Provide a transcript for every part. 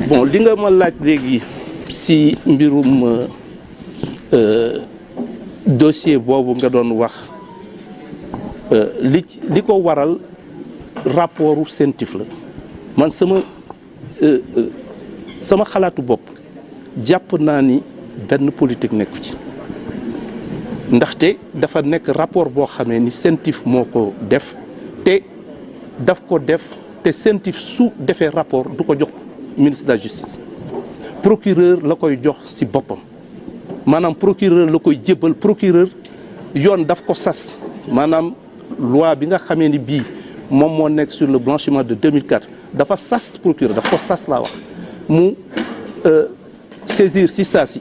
bon li nga ma laaj léegi si mbirum dossier boobu nga doon wax li ko waral rapportu CENTIF la man sama xalaatu bopp jàpp naa ni benn politique nekku ci ndaxte dafa nekk rapport boo xamee ni CENTIF moo ko def te daf ko def te CENTIF su defee rapport du ko jox ministre de la justice procureur la koy jox ci boppam maanaam procureur la koy jébbal procureur yoon daf ko sas maanaam loi bi nga xamee ni bii moom moo nekk sur le blanchiment de 2004 dafa sas procureur daf ko sas laa wax mu saisir ci saa si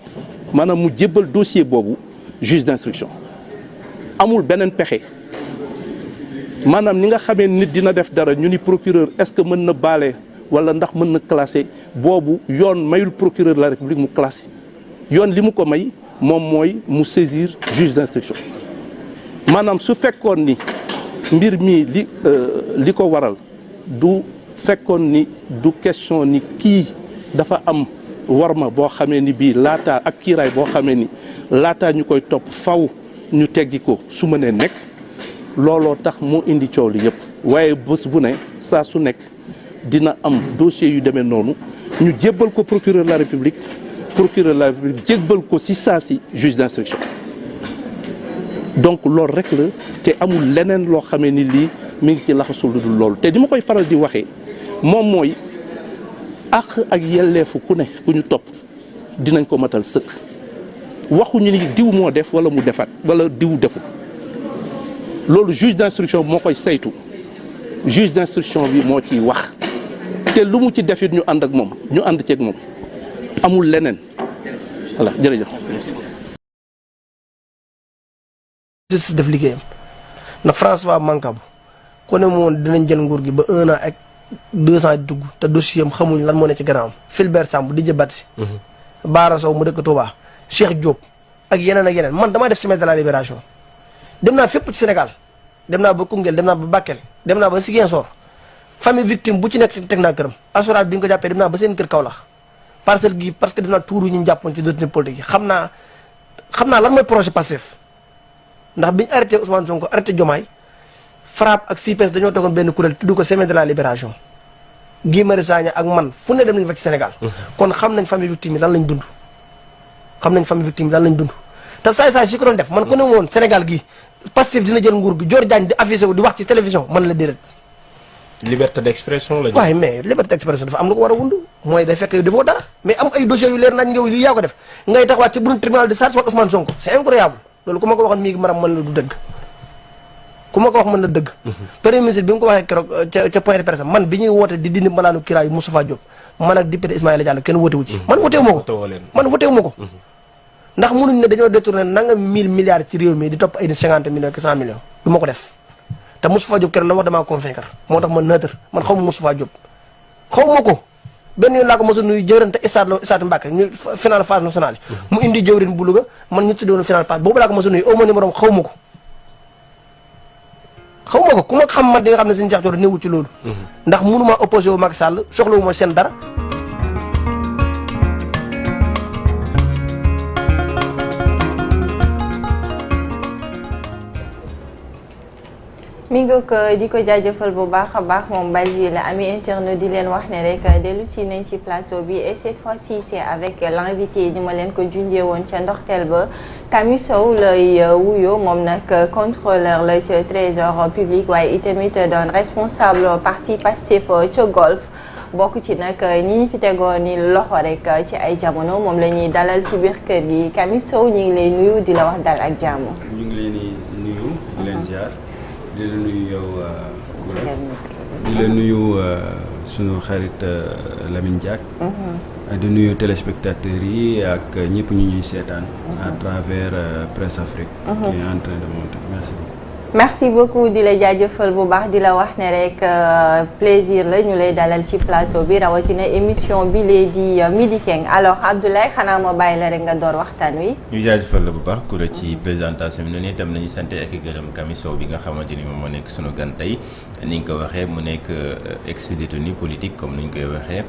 maanaam mu jébbal dossier boobu juge d'instruction amul beneen pexe maanaam ni nga xamee nit dina def dara ñu ni procureur est-ce que mën na baale wala ndax mën na classer boobu yoon mayul procureur de la République mu classer yoon li mu ko may moom mooy mu saisir juge d'instruction maanaam su fekkoon ni mbir mi li ko waral du fekkoon ni du question ni kii dafa am warma boo xamee ni bii laataa ak kiiraay boo xamee ni laataa ñu koy topp faw ñu teggi ko su mënee nekk looloo tax moo indi coow li yëpp waaye bés bu ne saa su nekk dina am dossier yu demee noonu ñu jébbal ko procureur de la République jébbal ko ci saa si juge d'instruction donc loolu rek la te amul leneen loo xamee ni lii mi ngi ci laxasul lu dul loolu te di ma koy faral di waxee moom mooy àq ak yelleefu ku ne ku ñu topp dinañ ko matal sëkk waxuñu ni diw moo def wala mu defaat wala diw deful loolu juge d'instruction bi moo koy saytu juge d'instruction bi moo ciy wax te lu mu ci defit ñu ànd ak moom ñu ànd ceeg moom amul leneen voilà jërëjëf. justice def liggéeyam ndax François Mancabou ku ne moom dinañ jël nguur gi ba 1 an ak 2 ans dugg te dossier am xamuñ lan moo ne ci gannaawam Fulbert Sambou di jëbat si Baara Sow mu dëkk Touba Cheikh Diop ak yeneen man damaa def semaine de la libération dem naa fépp ci Sénégal dem naa ba Koungheul dem naa ba Bakel dem naa ba Ziguinchor famille victime bu ci nekk teg naa këram assurance bi nga ko jàppee dem naa ba seen kër Kaolack parcelle gi parce que def naa tuuru ñu jàppoon ci détenu politique yi xam naa lan mooy projet Pastef ndax biñu arrêté Ousmane Sonko arrêté Diomaye FRAPP ak CIPES dañoo tegoon benn kuréel tudd ko semaine de la libération Guy Marius Sagna ak man fu ne dem nañ fa ci Sénégal kon xam nañ famille victime yi lan lañ dund te saay si ko doon def man ko ne woon Sénégal gi Pastef dina jël nguur gi Dior Diagne di affiché wu di wax ci télévision man la déedéet liberté d'expression la waaye mais liberté d'expression dafa am lu ko war a wund mooy day fekk yow defoo dara mais am ay dossiers yu leer nañ yow lii yaa ko def ngay taxawaat ci buntu tribunal de charge wala Ousmane Sonko c'est incroyable loolu ku ma ko waxoon mii maram mën la du dëgg ku ma ko wax mën la dëgg premier ministre bi mu ko waxee keroog ca point de presse man bi ñuy woote di dindi malaanu kiraayu Moustapha Diop man ak député Ismaïla Diallo kenn woote wu ci man woteewu ma ko ndax mënuñ ne dañoo détourné nanga 1000 milliards ci réew mi di topp ay 50 millions ak 100 millions du ma ko def te Moustapha Diop keroog la wax damaa convaincre moo tax ma neutre man xaw ma Moustapha Diop xaw ma ko benn yoon laa ko mos a nuyu jëwrante stade Mbacké ñu final phase nationale mu indi jëwrin bu Louga man ñu tuddoon final phase boobu laa ko mos a nuyu au moins numéro xaw ma ko ku ma xam man di nga xam ne suñu Cheikh Thioro néewul ci loolu ndax mënuma opposé wu Macky Sall soxlawu ma seen dara mi ngi ko di ko jaajëfal bu baax a baax moom Basile ami internet di leen wax ne rek dellu si nañ ci plateau bi et cette fois-ci c'est avec l'invité ni ma leen ko junjee woon ca ndoxteel ba Camille Sow lay wuyoo moom nag contrôleur la ca trésor public waaye itamit doon responsable parti Pastef ca Golf bokk ci nag ñi ñu fi tegoon ni loxo rek ci ay jamono moom la ñuy dalal ci biir kër gi Camille Sow ñu ngi lay nuyu di la wax dal ak jàmm. ñu ngi leen di nuyu di leen ziar. di la nuyu yow Koura di la nuyu sunu xarit Lamine Diack di nuyu téléspectateurs yi ak ñëpp ñu ñuy seetaan à travers Presse Afrique qui est en train de monter merci beaucoup. merci beaucoup di la jaajëfal bu baax di la wax ne rek plaisir la ñu lay dalal ci plateau bi rawatina émission bi lee di Midi Keng alors Abdoulaye xanaa ma bàyyi la rek nga door waxtaan wi. ñu jaajëfal la bu baax ku la ci présentation bi noonu itam nañu sant ak gërëm Kami Sow bi nga xamante ni moom moo nekk sunu gan tey ni nga ko waxee mu nekk ex-détenu politique comme ni ñu koy waxee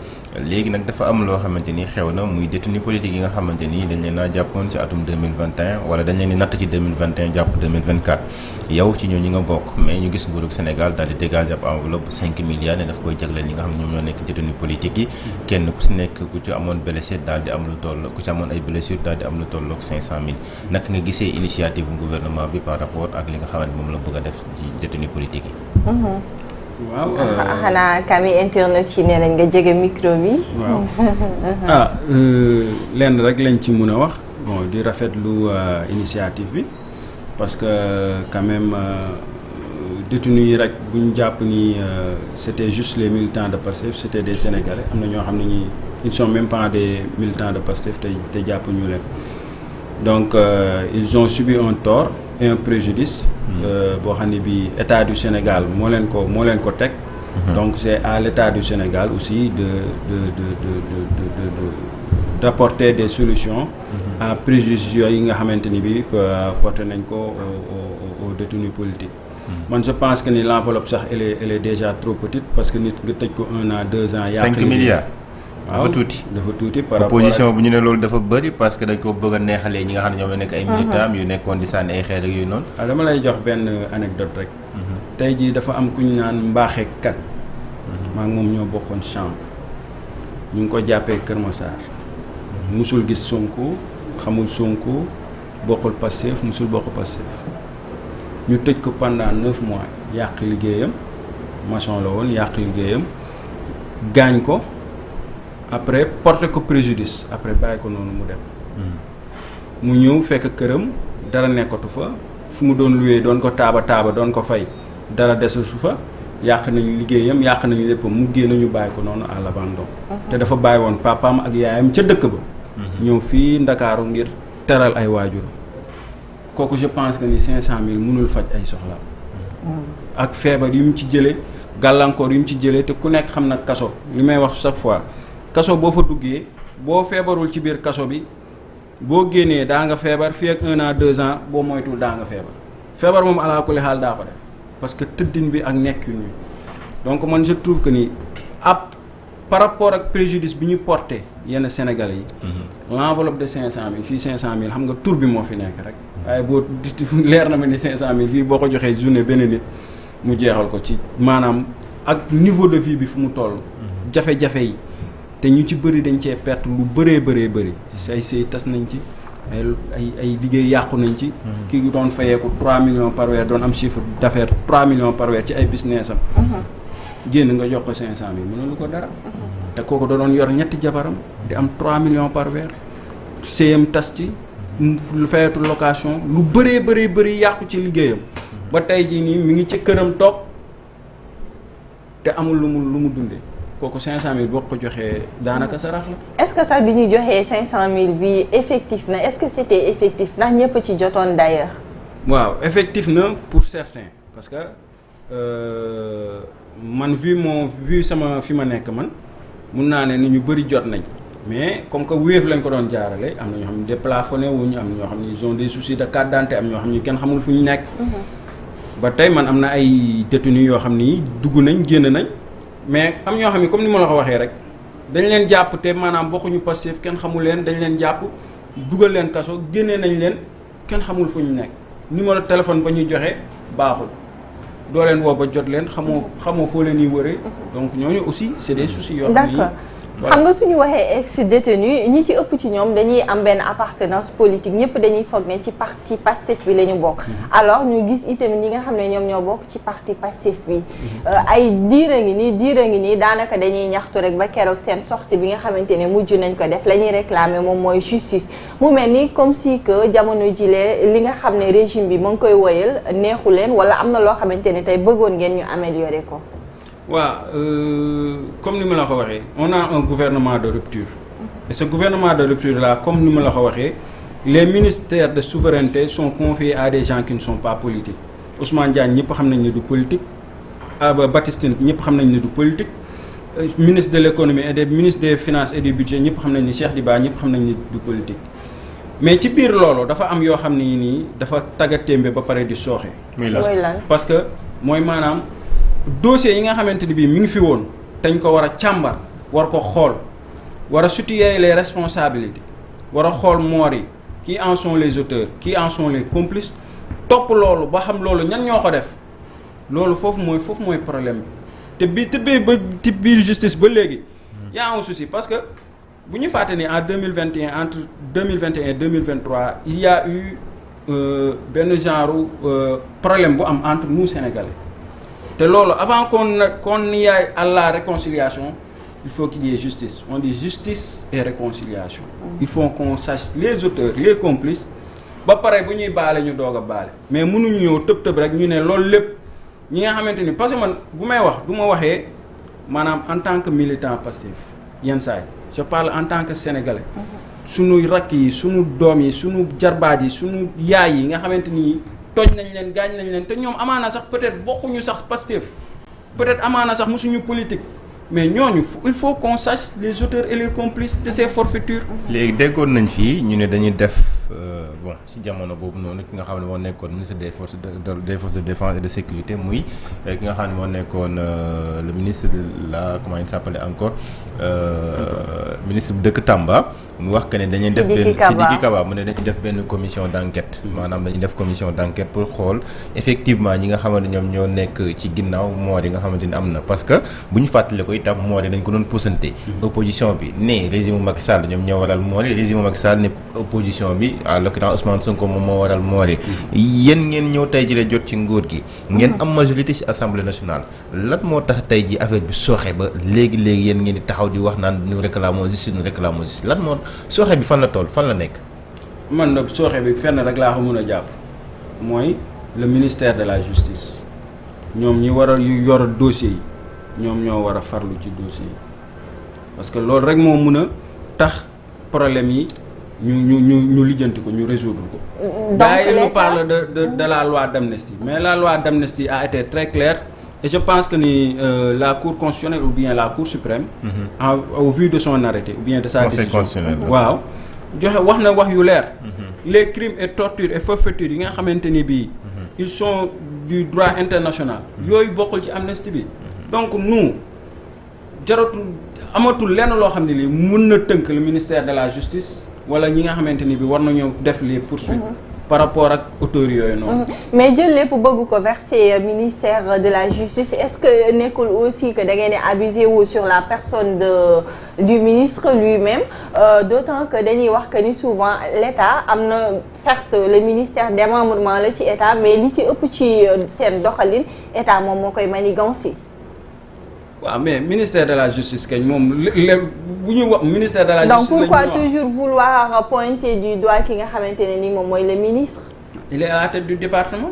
léegi nag dafa am loo xamante ni xew na muy détenu politique yi nga xamante ni dañ leen a jàppoon ci atum 2021 wala dañ leen di natt ci 2021 jàpp 2024 yow ci ñooñu nga bokk mais ñu gis nguurug Sénégal daal di dégager ab enveloppe 5 milliards ne daf koy jagleel ñi nga xam ne ñoom ñoo nekk détenu politique yi kenn ku si nekk ku ci amoon blessé daal di am lu toll ku ci amoon ay blessures daal di am lu tolloog 500 000 naka nga gisee initiative gouvernement bi par rapport ak li nga xamante moom la bëgg a def ci détenu politique yi. waaw xanaa Kami internet yi nee nañ nga jege micro bi. waaw lenn rek lañ ci mun a wax bon di rafetlu initiative bi parce que quand même détenus yi rek bu ñu jàpp ni c'était juste les militants de Pastef c'était des Sénégalais am na ñoo xam ne ñi ils sont même pas des militants de Pastef te jàpp ñu leen donc ils ont subi un tort et un préjudice boo xam ne bi état du Sénégal moo leen ko teg donc c'est à l'état du Sénégal aussi d'apporter des solutions à préjudice yooyu nga xamante ni bi porté nañ ko aux détenus politiques man je pense que ni l'enveloppe sax elle est déjà trop petite parce que nit nga tëj ko 1 an 2 ans 5 milliards waaw dafa tuuti par rapport opposition bu ñu ne loolu dafa bëri parce que dañ ko bëgg a neexalee ñi nga xam ne ñoom nekk ay militants yu nekkoon di sànni ay xeer ak yooyu noonu. waaw dama lay jox benn anecdote rek. tey jii dafa am ku ñu naan mbaaxee kat. maa ngi moom ñoo bokkoon chambre ñu ngi ko jàppee Kër Massar. musul gis Sonko xamul Sonko bokkul Pastef musul bokk Pastef ñu tëj ko pendant 9 mois yàq liggéeyam maçon la woon yàq liggéeyam gaañ ko. après porté ko préjudice après bàyyi ko noonu mu dem mu ñëw fekk këram dara nekkatu fa fu mu doon luwee doon ko taaba doon ko fay dara desul su fa yàq nañu liggéeyam yàq nañu lépp mu génn ñu bàyyi ko noonu à l'abandon te dafa bàyyi woon papaam ak yaayam ca dëkk ba ñëw fii Ndakaaru ngir teral ay waajur kooku je pense que ni 500 000 mënul faj ay soxla ak feebar yu mu ci jëlee gàllankoor yu mu ci jëlee te ku nekk xam na kaso li may wax chaque fois kaso boo fa duggee boo feebarul ci biir kaso bi boo génnee daa nga feebar fii ak 1 an 2 ans boo moytul daa nga feebar moom alaa kulli xaal daa ko def parce que tëddin bi ak nekk yu donc man je trouve que ni par rapport ak préjudice bi ñu porté yenn Sénégalais yi l'enveloppe de 500 000 fii 500 000 xam nga tur bi moo fi nekk rek waaye boo leer na ma ni 500 000 fii boo ko joxee journée benn nit mu jeexal ko ci maanaam ak niveau de vie bi fu mu toll jafe-jafe yi te ñu ci bëri dañ cee perte lu bëree say sëy tas nañ ci ay liggéey yàqu nañ ci kii doon fayeeku 3 millions par weer doon am chiffre d'affaires 3 millions par weer ci ay business am génn nga jox ko 500 000 mënulu ko dara te kooku da doon yor ñetti jabaram di am 3 millions par weer sëyam tas ci lu fayeetu location lu bëree yàqu ci liggéeyam ba tey jii nii mi ngi ci këram toog te amul lu mu dundee kooku 500000 boo ko joxee daanaka sarax la. est-ce que sax bi ñu joxee 500000 bi effectif na est-ce que c'était effectif ndax ñëpp ci jotoon d'ailleurs. waaw effectif na pour certains parce que man vu sama fi ma nekk man mun naa ne ni ñu bëri jot nañ mais comme que Wave lañ ko doon jaarale am na ñoo xam ne déplafonné wuñu am na ñoo xam ne ils ont des soucis de carte d'identité am ñoo xam ne kenn xamul fu ñu nekk. ba tey man am na ay détenus yoo xam ni dugg nañ génn nañ. mais am ñoo xam ne comme ni ma la ko waxee rek dañ leen jàpp te maanaam bokkuñu Pastef kenn xamul leen dañ leen jàpp dugal leen kaso génnee nañ leen kenn xamul fu ñu nekk numéro téléphone ba ñuy joxe baaxul doo leen woo ba jot leen xamoo foo leen yi wëree donc ñooñu aussi c'est des soucis yoo xam ni xam nga suñu waxee ex-détenu ñi ci ëpp ci ñoom dañuy am benn appartenance politique ñëpp dañuy foog ne ci parti Pastef bi la ñu bokk alors ñu gis itamit ñi nga xam ne ñoom ñoo bokk ci parti Pastef bi ay diira ngi nii daanaka dañuy ñaxtu rek ba keroog seen sortie bi nga xamante ne mujj nañ ko def la ñuy réclamer moom mooy justice mu mel ni comme si que jamono jilee li nga xam ne régime bi mu ngi koy woyal neexu leen wala am na loo xamante ne tey bëggoon ngeen ñu améliorer ko. waaw comme ni ma la ko waxee on a un gouvernement de rupture et ce gouvernement de rupture là comme ni ma la ko waxee les ministères de souveraineté sont confiés à des gens qui ne sont pas politiques Ousmane Diagne ñëpp xam nañ ne du politique Baptiste ñëpp xam nañ ne du politique ministre de l'économie et des ministre des finances et du budget ñëpp xam nañ ni Cheikh Diba ñëpp xam nañ ni du politique mais ci biir loolu dafa am yoo xam ne nii dafa taggatémbe ba pare di sooxe. muy lan parce que mooy maanaam dossier yi nga xamante ni bii mi ngi fi woon dañ ko war a càmbar war ko xool war a situer les responsabilités war a xool moor yi qui en sont les auteurs qui en sont les complices topp loolu ba xam loolu ñan ñoo ko def loolu foofu mooy problème bi te ba ci biir justice ba léegi y a un souci parce que bu ñu fàtte ni en 2021 entre 2021 et 2023 il y a eu benn genre problème bu am entre nous Sénégalais te loolu avant qu'on y aille à la réconciliation il faut qu'il y ait justice on dit justice et réconciliation il faut qu'on sache les auteurs les complices ba pare bu ñuy baale ñu doog a baale mais mënuñu ñëw tëb rek ñu ne loolu lépp ñi nga xamante ni parce que man bu may wax du ma waxee maanaam en tant que militant Pastef yenn saa yi je parle en tant que sénégalais sunu rakk yi sunu doom yi sunu jarbaat yi sunu yaay yi nga xamante ni tooñ nañ leen gaañ nañ leen te ñoom amaana sax peut-être bokkuñu sax Pastef peut-être amaana sax musuñu politique mais ñooñu il faut qu'on sache les auteurs et les complices de ces forfaitures. léegi déggoon nañ fii ñu ne dañuy def bon ci jamono boobu noonu ki nga xam ne moo nekkoon ministre des forces de défense et de sécurité muy ki nga xam ne moo nekkoon le ministre de la comment il s'appelait encore ministre bu dëkk Tamba mu wax que ne dañuy def benn Sidiki Kaba mu ne dañuy def benn commission d'enquête maanaam dañuy def commission d'enquête pour xool effectivement ñi nga xamante ñoom ñoo nekk ci ginnaaw moor yi nga xamante ni am na parce que bu ñu fàttale ko itam moor yi dañ ko doon poussante opposition bi ne régime Macky Sall ñoom ñoo waral moor yi régime Macky Sall ne opposition bi à l'occurrence Ousmane Sonko moom moo waral moor yi yéen ngeen ñëw tey ji la jot ci nguur gi ngeen am majorité ci assemblée nationale lan moo tax tey ji affaire bi sooxe ba léegi yéen ngeen di taxaw di wax naan ñu réclamons justice lan moo sooxe bi fan la toll fan la nekk. man nag sooxe bi fenn rek laa ko mën a jàpp mooy le ministère de la justice ñoom ñi war a yor dossier yi ñoom ñoo war a farlu ci dossier yi parce que loolu rek moo mën a tax problème yi ñu lijjanti ko ñu résoudre ko. gars yi nous parle de la loi d'amnistie mais la loi d'amnistie a été très claire. Et je pense que la Cour constitutionnelle ou bien la Cour suprême au vu de son arrêté ou bien de sa décision waaw joxe wax na wax yu leer les crimes et tortures et forfaitures yi nga xamante ni bii ils sont du droit international yooyu bokkul ci amnistie bi donc nous jaratul amatul lenn loo xam ne lii mën na tënk le ministère de la justice wala ñi nga xamante ni bii war nañoo def les poursuites par rapport ak auteurs yooyu noonu. mais jël lépp bëgg ko verser ministère de la justice est-ce que nekkul aussi que da ngeen di abuser wu sur la personne du ministre lui-même d'autant que dañuy wax que ni souvent l'État am na certes le ministère démembrement la ci État mais li ci ëpp ci seen doxalin État moom moo koy manigancer. waaw mais ministère de la justice kañ moom bu ñu wax ministère de la justice. donc pourquoi toujours vouloir pointer du doigt ki nga xamante ne ni moom mooy le ministre. il est à la tête du département.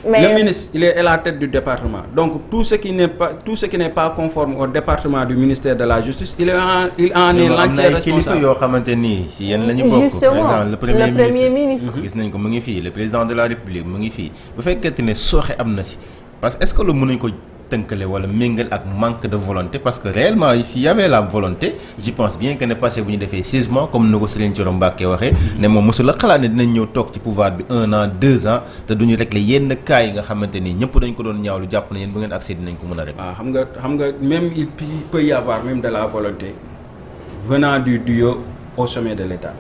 mais le ministre il est à la tête du département donc tout ce qui n'est pas conforme au département du ministère de la justice il en est l'entier responsable. kilifa yoo xamante ni si yéen la ñu bokk. justement par exemple le premier ministre. gis nañ ko mu ngi fii le président de la république mu ngi fii bu fekkente ne sooxe am na si parce que est-ce que lu mën nañ ko tënkale wala méngal ak manque de volonté parce que réellement s'il y avait la volonté je pense bien que ne passé bu ñu defee 16 mois comme ni ko Serigne Thioro Mbacké waxee ne moom mosul la xalaat ne dinañ ñëw toog ci pouvoir bi 1 an 2 ans te duñu régler yenn cas yi nga xamante ni ñëpp dañ ko doon ñaawlu jàpp na yéen bu ngeen accès dinañ ko mën a régler. waaw xam nga même il peut y avoir même de la volonté venant du haut au sommet de l'État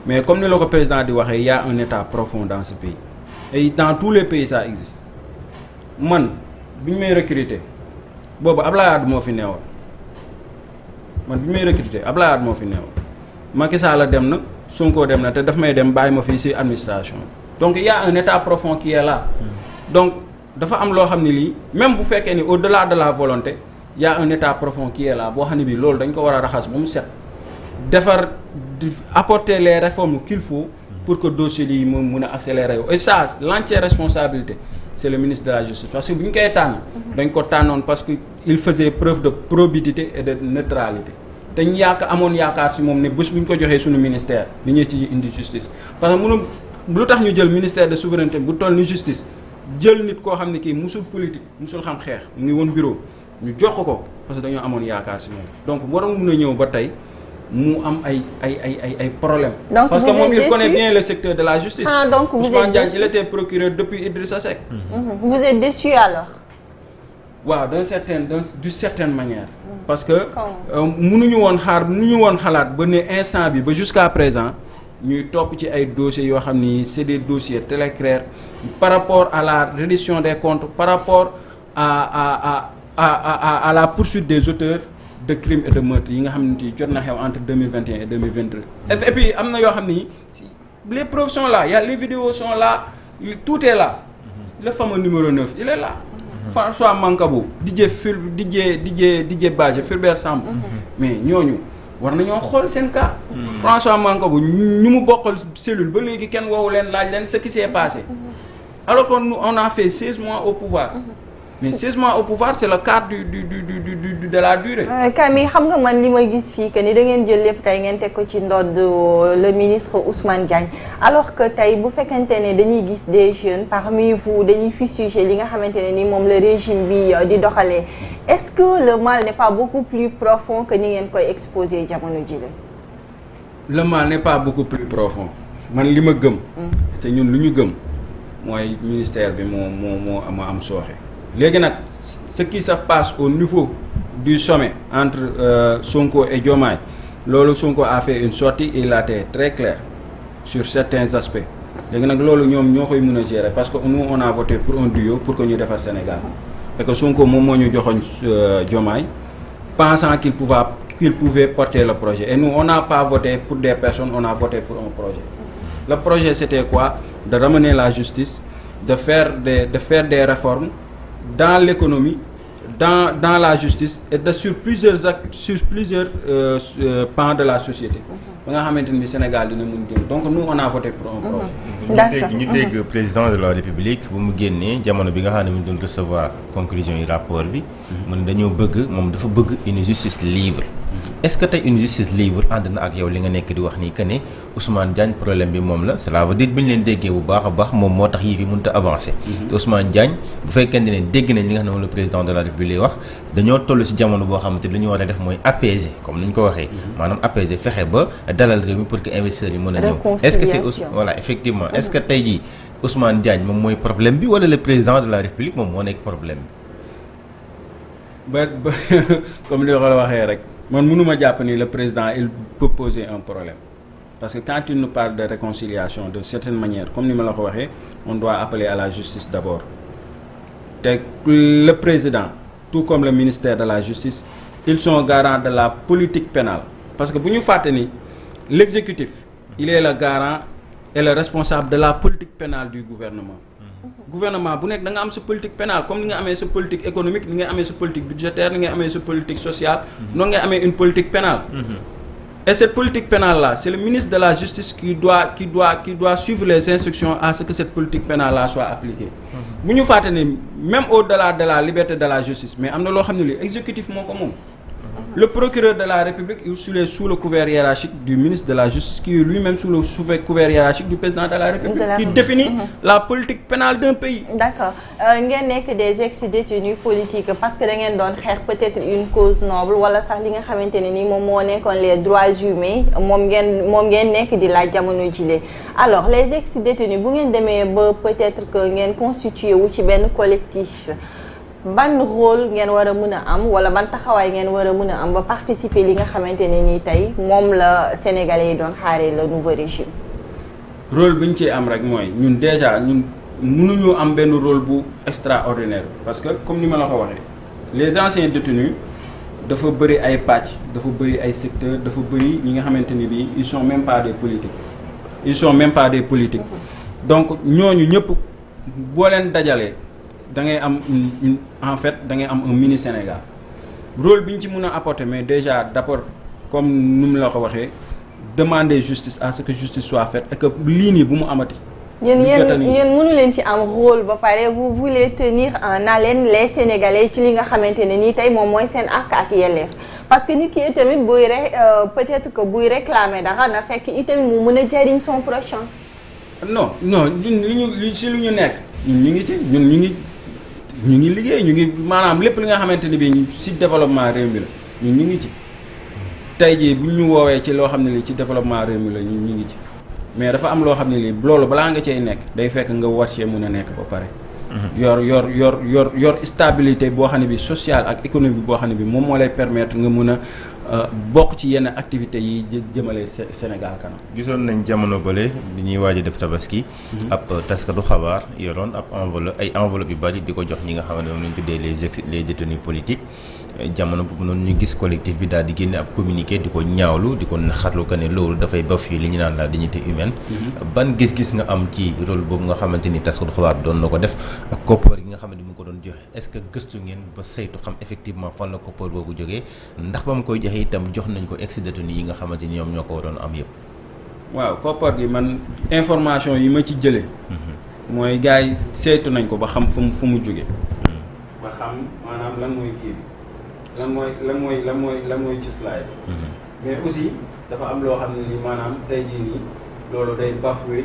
mais comme ni la ko président di waxee il y a un état profond dans ce pays et dans tous les pays ça existe man. bi ñu may recruter boobu Abdoulaye Wade moo fi neewoon man bi ñu may recruter Abdoulaye Wade moo fi neewoon Macky Sall dem na Sonko dem na te daf may dem bàyyi ma fii ci administration donc il y a un état profond qui est là donc dafa am loo xam ne lii même bu fekkee ni au-delà de la volonté il y a un état profond qui est là boo xam ne bii loolu dañ ko war a raxas ba mu set defar apporter les réformes qu'il faut pour que dossier yi mu mun a accélérer et ça l'entière responsabilité c'est le ministre de la justice parce que bu ñu koy tànn dañ ko tànnoon parce que il faisait preuve de probité et de neutralité te ñu amoon yaakaar ci moom ne bés bu ñu ko joxee suñu ministère ni ñu ci indi justice parce que lu tax ñu jël ministère de souveraineté bu toll ni justice jël nit koo xam ne kii musul politique musul xam xeex mu ngi woon bureau ñu jox ko parce que dañoo amoon yaakaar si moom donc waroon mun a ñëw ba tey mu am ay problème parce que moom il connaît bien le secteur de la justice. Donc vous Ousmane êtes Diagne déçu. il était procureur depuis Idrissa Seck. Vous êtes déçu alors. waaw d'une certaine manière. parce que mënuñu woon xalaat ba ne instant bi ba jusqu'à présent ñuy topp ci ay dossiers yoo xam ni c'est des dossiers très clairs par rapport à la reddition des comptes par rapport à la poursuite des auteurs de crimes et de meurtres yi nga xam ne jot na xew entre 2021 et 2023. et puis am na yoo xam ni les preuves sont là, les vidéos sont là, tout est là. Le fameux numéro 9 il est là. François Mancabou, Didier Badji, Fulbert Sambou. Mais ñooñu war nañoo xool seen cas. François Mancabou ñu mu bokkal cellule ba léegi kenn woowu leen laaj leen ce qui s'est passé. Alors qu'on on a fait 16 mois au pouvoir. Mais 16 mois au pouvoir c'est le cadre de la durée. Camille xam nga man li ma gis fii que ni da ngeen jël lépp tey ngeen teg ko ci ndodd le ministre Ousmane Diagne alors que tey bu fekkente ne dañuy gis des jeunes parmi vous dañuy fustiger li nga xamante ne ni moom le régime bi di doxalee est-ce que le mal n'est pas beaucoup plus profond que ni ngeen koy exposer jamono jile. Le mal n'est pas beaucoup plus profond man li ma gëm. te ñun lu ñu gëm mooy ministère bi moo am sooxe. Léegi nag ce qui se passe au niveau du sommet entre Sonko et Diomaye loolu Sonko a fait une sortie et il a été très clair sur certains aspects léegi nag loolu ñoom ñoo koy mën a gérer parce que nous on a voté pour un duo pour que ñu defar Sénégal et que Sonko moom moo ñu joxoñ Diomaye pensant qu'il pouvait porter le projet et nous on n'a pas voté pour des personnes on a voté pour un projet. Le projet c'était quoi? De ramener la justice, de faire des réformes dans l'économie, dans la justice et sur plusieurs pans de la société. ba nga xamante ni Sénégal dina mun génn donc nous on a voté pour un projet. D'accord. ñu dégg président de la République bu mu génnee jamono bi nga xam ne mu doon recevoir conclusion yi rapport bi. mu ne dafa bëgg une justice libre. Est-ce que tey une justice libre ànd na ak yow li nga nekk di wax nii que ne Ousmane Diagne problème bi moom la cela veut dire bi ñu leen déggee bu baax a baax moom moo tax yii fi mënut a avancer. te Ousmane Diagne bu fekkente ne dégg nañ li nga xam ne moom le président de la République wax dañoo toll ci jamono boo xamante li ñu war a def mooy apaiser comme ni ñu ko waxee. maanaam apaiser fexe ba dalal réew mi pour que investisseurs yi mën a ñëw. est-ce que c'est voilà effectivement est-ce que tey jii Ousmane Diagne moom mooy problème bi wala le président de la République moom moo nekk problème bi. ba comme li nga waxee rek. man mënuma jàpp ni le président il peut poser un problème parce que quand il nous parle de réconciliation de certaine manière comme ni ma la ko waxee on doit appeler à la justice d'abord te le président tout comme le ministère de la justice ils sont garants de la politique pénale parce que bu ñu fàtte ni l'exécutif il est le garant et le responsable de la politique pénale du gouvernement. Gouvernement bu nekk da nga am sa politique pénale comme ni nga amee sa politique économique ni nga amee sa politique budgétaire ni nga amee sa politique sociale noonu nga amee une politique pénale. Et cette politique pénale là c'est le ministre de la justice qui doit suivre les instructions à ce que cette politique pénale là soit appliquée. bu ñu fàtte ni même au-delà de la liberté de la justice mais am na loo xam ne li exécutif moo ko moom. Le procureur de la République il est sous le couvert hiérarchique du ministre de la Justice qui est lui-même sous le couvert hiérarchique du président de la République qui définit la politique pénale d'un pays. D'accord. Ngeen nekk des ex-détenus politiques parce que da ngeen doon xeex peut-être une cause noble wala sax li nga xamante ne ni moom moo nekkoon les droits humains moom ngeen nekk di laaj jamono jile. Alors les ex-détenus bu ngeen demee ba peut-être que ngeen constitué wu ci benn collectif. Ban rôle ngeen war a mën a am wala ban taxawaay ngeen war a mën a am ba participer li nga xamante ne nii tey moom la Sénégalais yi doon xaaree le nouveau régime. Rôle bi ñu ciy am rek mooy ñun déjà ñun mënuñu am benn rôle bu extraordinaire parce que comme ni ma la ko waxee les anciens détenus dafa bëri ay pàcc dafa bëri ay secteurs dafa bëri ñi nga xamante ni bii ils sont même pas des politiques. Donc ñooñu ñëpp boo leen dajalee. da ngay am en fait da ngay am un mini Sénégal rôle bi ñu ci mën a apporter mais déjà d'abord comme nu mu la ko waxee demander justice à ce que justice soit faite et que lii nii bu mu amati. yéen mënu leen ci am rôle ba pare vous voulez tenir en haleine les Sénégalais ci li nga xamante ne nii tey moom mooy seen àq ak yelleef parce que nit ki tamit buy peut-être que buy réclamer dara na fekk itamit mu mën a jariñ son prochain. non li ñu nekk ñun ñu ngi ci ñun ñu ngi liggéey ñu ngi maanaam lépp li nga xamante ni bii ci développement réew mi la ñun ñu ngi ci tey jii bu ñu woowee ci loo xam ne lii ci développement réew mi la ñun ñu ngi ci mais dafa am loo xam ne lii loolu balaa nga cay nekk day fekk nga war cee mun a nekk ba pare. yor stabilité boo xam ne bi sociale ak économique boo xam ne bi moom moo lay permettre nga mun a bokk ci yenn activités yi jëmale Sénégal kanam. gisoon nañ jamono bële bi ñuy waaj a def tabaski. ab taskatu xabaar yoroon ab enveloppe yu bari di ko jox ñi nga xam ne moom lañ tuddee les détenus politiques. jamono boobu noonu ñu gis collectif bi daal di génne ab communiqué di ko ñaawlu di ko naxarlu que ne loolu dafay bafouer li ñu naan la dignité humaine. ban gis-gis nga am ci rôle boobu nga xamante ni taskatu xabaar doon na ko def ak koppar gi nga xamante ni mu ko doon joxe est-ce que gëstu ngeen ba saytu xam effectivement fan la koppar boobu jógee ndax ba mu koy joxe itam jox nañ ko ex-détenus yi nga xamante ni ñoom ñoo ko waroon am yëpp. waaw koppar gi man information yi ma ci jëlee. mooy gars yi saytu nañ ko ba xam fu mu jógee. ba xam maanaam lan mooy kii bi lan mooy cëslaay bi. mais aussi dafa am loo xam ne nii maanaam tey jii nii loolu day bafoué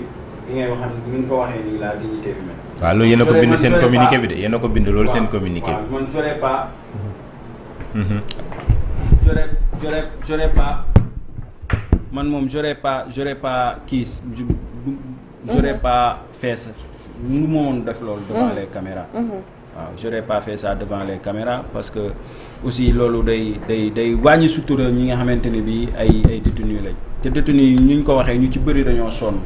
li ngay wax ni nga ko waxee nii la dignité humaine. waaw loolu yéen a ko bind seen communiqué bi de yéen a ko bind loolu seen communiqué bi. waaw man j'aurais pas. man moom j'aurais pas kii j'aurais pas fait ça nu ma woon def loolu devant les caméras. waaw j'aurais pas fait ça devant les caméras parce que aussi loolu day wàññi sutura ñi nga xamante ne bii ay détenus lañ te détenus yi ñu ko waxee ñu ci bëri dañoo sonn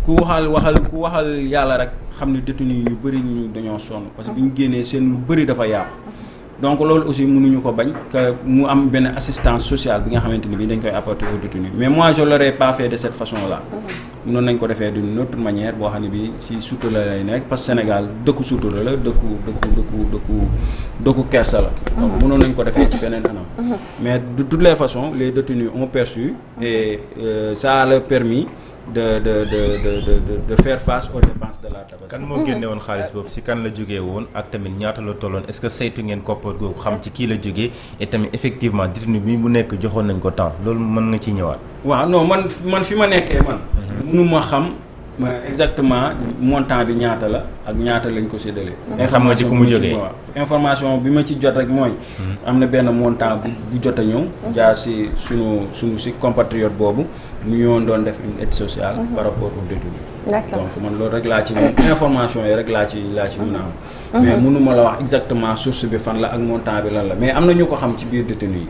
ku waxal yàlla rek xam ne détenus yi ñu bëri ñu dañoo sonn parce que bi ñu génnee seen lu bëri dafa yàqu donc loolu aussi mënuñu ko bañ que mu am benn assistance sociale bi nga xamante ni bii dañ koy apporter aux détenus mais moi je l'aurais pas fait de cette façon là. mënoon nañ ko defee d'une autre manière boo xam ne bii ci sutura lay nekk parce que Sénégal dëkku sutura la dëkku kersa la. donc mënoon nañ ko defee ci beneen anam. mais de toutes les façons les détenus ont perçu et ça a leur permis de faire face aux dépenses de la tabaski. kan moo génne woon xaalis boobu si kan la jógee woon ak tamit ñaata la tolloon est-ce que saytu ngeen koppar googu xam ci kii la jógee et tamit effectivement détenu bi mu nekk joxoon nañ ko temps loolu mën nga ci ñëwaat. waaw non man fi ma nekkee man. mënuma xam exactement montant bi ñaata la ak ñaata lañ ko séddalee. xam nga ci ku mu jógee information bi ma ci jot rek mooy. am na benn montant bu jot a ñëw. jaar si sunu si compatriote boobu. ñu ñëwoon doon def une aide sociale. par rapport aux détenus. D'accord. donc man loolu rek laa ci information yi rek laa ci mën a am. mais mënuma la wax exactement source bi fan la ak montant bi lan la mais am na ñu ko xam ci biir détenus yi.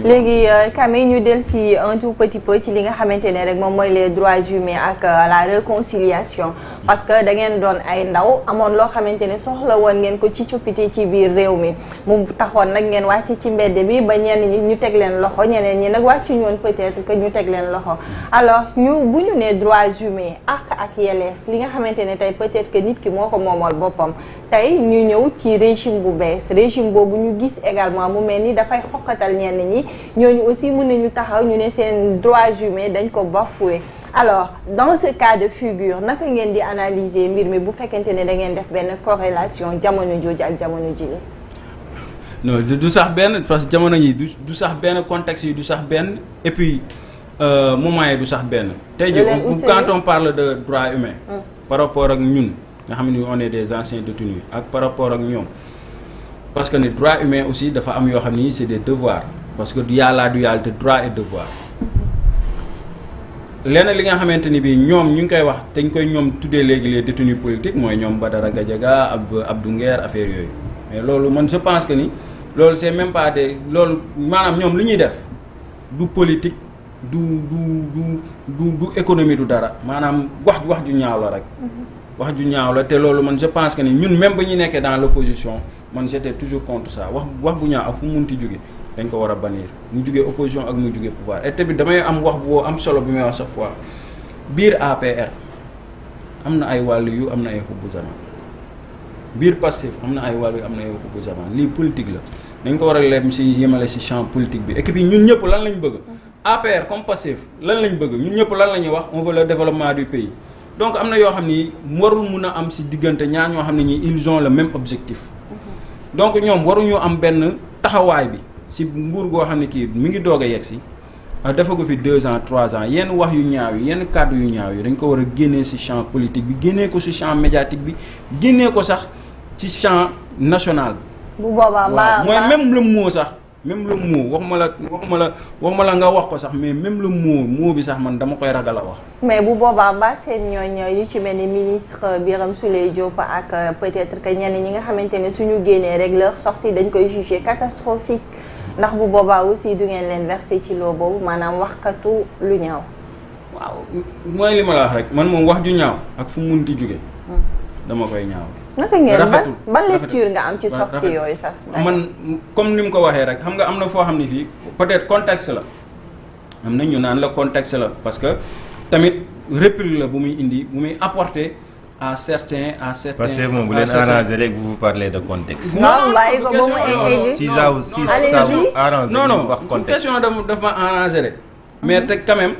léegi Camille ñu del si un tout petit peu ci li nga xamante ne rek moom mooy les droits humains ak la réconciliation parce que da ngeen doon ay ndaw amoon loo xamante ne soxla woon ngeen ko ci coppite ci biir réew mi mu taxoon nag ngeen wàcc ci mbedd bi ba ñenn ñi ñu teg leen loxo ñeneen ñi nag wàccu ñoon peut-être que ñu teg leen loxo alors bu ñu nee droits humains ak yelleef li nga xamante ne tey peut-être que nit ki moo ko moomal boppam tey ñu ñëw ci régime bu bees régime boobu ñu gis également mu mel ni dafay xoqatal ñenn ñi ñooñu aussi mën nañu taxaw ñu ne seen droits humains dañ ko bafoué alors dans ce cas de figure naka ngeen di analyser mbir mi bu fekkente ne da ngeen def benn corrélation jamono jooju ak jamono ji non du sax benn parce que jamono yi du sax benn contexte yi du sax benn et puis moment yi du sax benn tey jii quand on parle de droits humains par rapport ak ñun nga xam ne on est des anciens détenus ak par rapport ak ñoom parce que ne droit humain aussi dafa am yoo xam ni c'est des devoirs parce que y a la dualité droit et devoir lenn li nga xamante ni bii ñoom ñu ngi koy wax te ñu koy ñoom tuddee léegi les détenus politiques mooy ñoom Badara Gadiaga Abdou Nguer affaire yooyu mais loolu man je pense que ni loolu c'est même pas des loolu maanaam ñoom li ñuy def du politique du économie du dara maanaam wax ju ñaaw la rek. wax ju ñaaw la te loolu man je pense que ni ñun même ba ñu nekkee dans l'opposition man j'étais toujours contre ça wax bu ñaaw ak fu mu munti jóge dañ ko war a bannir mu jógee opposition ak mu jógee pouvoir et tamit damay am wax boo am solo bi may wax chaque fois biir APR am na ay wàllu yu am na ay xubbu zaman biir Pastef am na ay wàllu yu am na ay xubbu zaman lii politique la dañ ko war a lem si yemale si champ politique bi équipe yi ñun ñëpp lan lañ bëgg APR comme Pastef lan lañ bëgg ñun ñëpp lan la ñuy wax on veut le développement du pays donc am na yoo xam ni warul mun a am si diggante ñaar ñoo xam ne ñi ils ont le même objectif donc ñoom waruñu am benn taxawaay bi si nguur goo xam ne kii mi ngi doog a yegg si defagu fi 2 ans 3 ans yenn wax yu ñaaw yi yenn kàddu yu ñaaw yi dañ ko war a génnee ci champ politique bi génnee ko ci champ médiatique bi génnee ko sax ci champ national bi. bu boobaa mbaa mooy même le mot sax même le mot waxuma la nga wax ko sax mais même le mot bi sax man dama koy ragal a wax. mais bu boobaa mbaa seen ñooñ yu ci mel ni ministre Birame Souleye Diop ak peut-être que ñenn ñi nga xamante ne suñu génnee rek leur sortie dañ koy juger catastrophique ndax bu boobaa aussi du ngeen leen verser ci loo boobu maanaam waxkatu lu ñaaw. waaw mooy li ma la wax rek man moom wax ju ñaaw ak fu mu munti jóge dama koy ñaaw. naka ngeen ban lecture nga am ci sortie yooyu sax. man comme ni mu ko waxee rek xam nga am na foo xam ne fii peut-être contexte la am na ñu naan la contexte la parce que tamit réplique la bu muy indi bu muy apporter à certains. parce que moom bu leen arrangé rek vous parlez de contexte. non bàyyi ko ba mu egg. si ça vous arrange non wax contexte. question dafa arrangé rek. mais te quand même